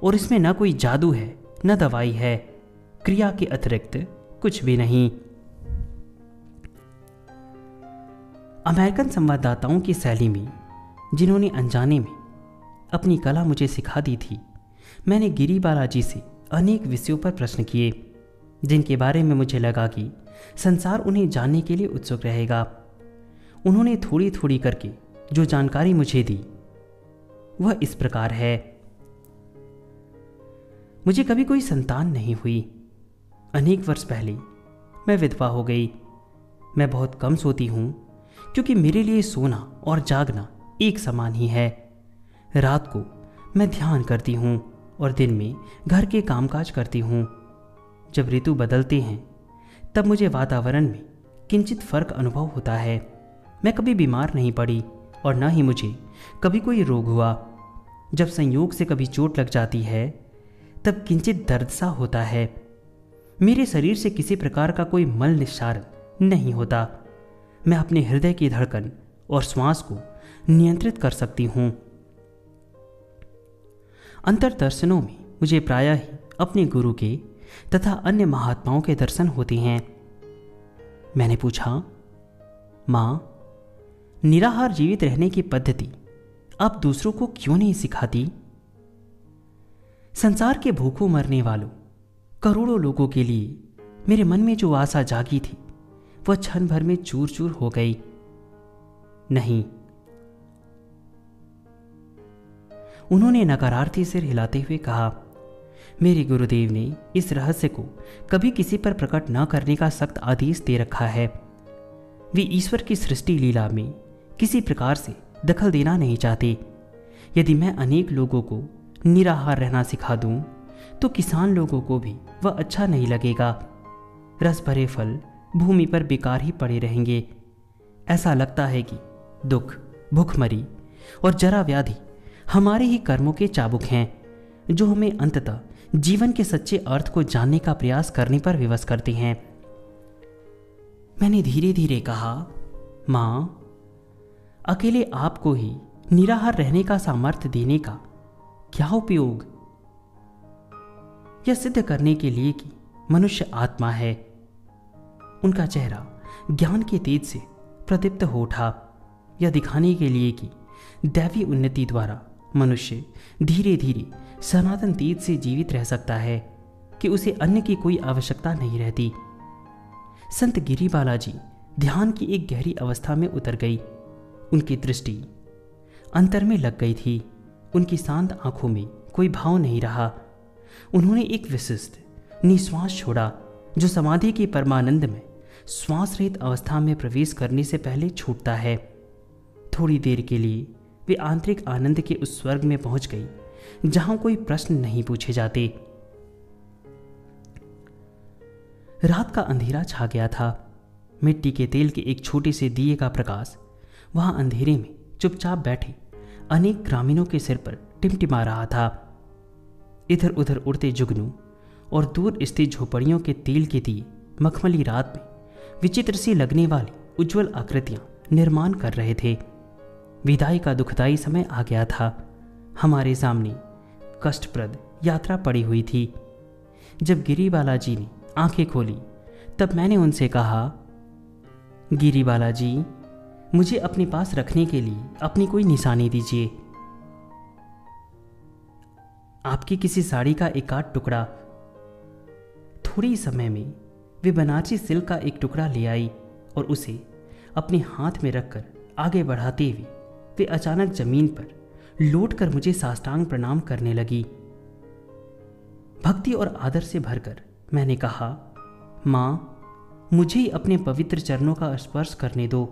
और इसमें न कोई जादू है, न दवाई है, क्रिया के अतिरिक्त कुछ भी नहीं। अमेरिकन संवाददाताओं की शैली में, जिन्होंने अनजाने में अपनी कला मुझे सिखा दी थी, मैंने गिरी बालाजी से अनेक विषयों पर प्रश्न किए, जिनके बारे में मुझे लगा कि संसार उन्हें जानने के लिए उत्सुक रहेगा। उन्होंने थोड़ी थोड़ी करके जो जानकारी मुझे दी वह इस प्रकार है। मुझे कभी कोई संतान नहीं हुई। अनेक वर्ष पहले मैं विधवा हो गई। मैं बहुत कम सोती हूँ, क्योंकि मेरे लिए सोना और जागना एक समान ही है। रात को मैं ध्यान करती हूँ और दिन में घर के कामकाज करती हूँ। जब ऋतु बदलते हैं तब मुझे वातावरण में किंचित फर्क अनुभव होता है। मैं कभी बीमार नहीं पड़ी और न ही मुझे कभी कोई रोग हुआ। जब संयोग से कभी चोट लग जाती है तब किंचित दर्द सा होता है। मेरे शरीर से किसी प्रकार का कोई मल निस्सारण नहीं होता। मैं अपने हृदय की धड़कन और श्वास को नियंत्रित कर सकती हूं। अंतर्दर्शनों में मुझे प्रायः ही अपने गुरु के तथा अन्य महात्माओं के दर्शन होते हैं। मैंने पूछा, मां, निराहार जीवित रहने की पद्धति आप दूसरों को क्यों नहीं सिखाती? संसार के भूखों मरने वालों करोड़ों लोगों के लिए मेरे मन में जो आशा जागी थी वह क्षण भर में चूर चूर हो गई। नहीं, उन्होंने नकारार्थी सिर हिलाते हुए कहा, मेरे गुरुदेव ने इस रहस्य को कभी किसी पर प्रकट न करने का सख्त आदेश दे रखा है। वे ईश्वर की सृष्टि लीला में किसी प्रकार से दखल देना नहीं चाहते। यदि मैं अनेक लोगों को निराहार रहना सिखा दूं, तो किसान लोगों को भी वह अच्छा नहीं लगेगा। रस भरे फल भूमि पर बेकार ही पड़े रहेंगे। ऐसा लगता है कि दुख, भूखमरी और जरा व्याधि हमारे ही कर्मों के चाबुक हैं, जो हमें अंततः जीवन के सच्चे अर्थ को जानने का प्रयास करने पर विवश करते हैं। मैंने धीरे धीरे कहा, मां, अकेले आपको ही निराहार रहने का सामर्थ्य देने का क्या उपयोग? यह सिद्ध करने के लिए कि मनुष्य आत्मा है। उनका चेहरा ज्ञान के तेज से प्रदीप्त हो उठा। यह दिखाने के लिए कि दैवी उन्नति द्वारा मनुष्य धीरे धीरे सनातन तेज से जीवित रह सकता है, कि उसे अन्य की कोई आवश्यकता नहीं रहती। संत गिरी बालाजी ध्यान की एक गहरी अवस्था में उतर गई। उनकी दृष्टि अंतर में लग गई थी। उनकी शांत आंखों में कोई भाव नहीं रहा। उन्होंने एक विशिष्ट निश्वास छोड़ा, जो समाधि की परमानंद में श्वास रहित अवस्था में प्रवेश करने से पहले छूटता है। थोड़ी देर के लिए वे आंतरिक आनंद के उस स्वर्ग में पहुंच गई, जहां कोई प्रश्न नहीं पूछे जाते। रात का अंधेरा छा गया था। मिट्टी के तेल के एक छोटे से दिए का प्रकाश वहां अंधेरे में चुपचाप बैठे अनेक ग्रामीणों के सिर पर टिमटिमा रहा था। इधर उधर उड़ते जुगनू और दूर स्थित झोपड़ियों के तेल के दिए मखमली रात में विचित्र सी लगने वाली उज्जवल आकृतियां निर्माण कर रहे थे। विदाई का दुखदायी समय आ गया था। हमारे सामने कष्टप्रद यात्रा पड़ी हुई थी। जब गिरी बालाजी ने आंखें खोली, तब मैंने उनसे कहा, गिरी बालाजी, मुझे अपने पास रखने के लिए अपनी कोई निशानी दीजिए। आपकी किसी साड़ी का एक आध टुकड़ा। थोड़े ही समय में वे बनारसी सिल्क का एक टुकड़ा ले आई और उसे अपने हाथ में रखकर आगे बढ़ाते हुए वे अचानक जमीन पर लौट कर मुझे साष्टांग प्रणाम करने लगी। भक्ति और आदर से भरकर मैंने कहा, मां, मुझे ही अपने पवित्र चरणों का स्पर्श करने दो।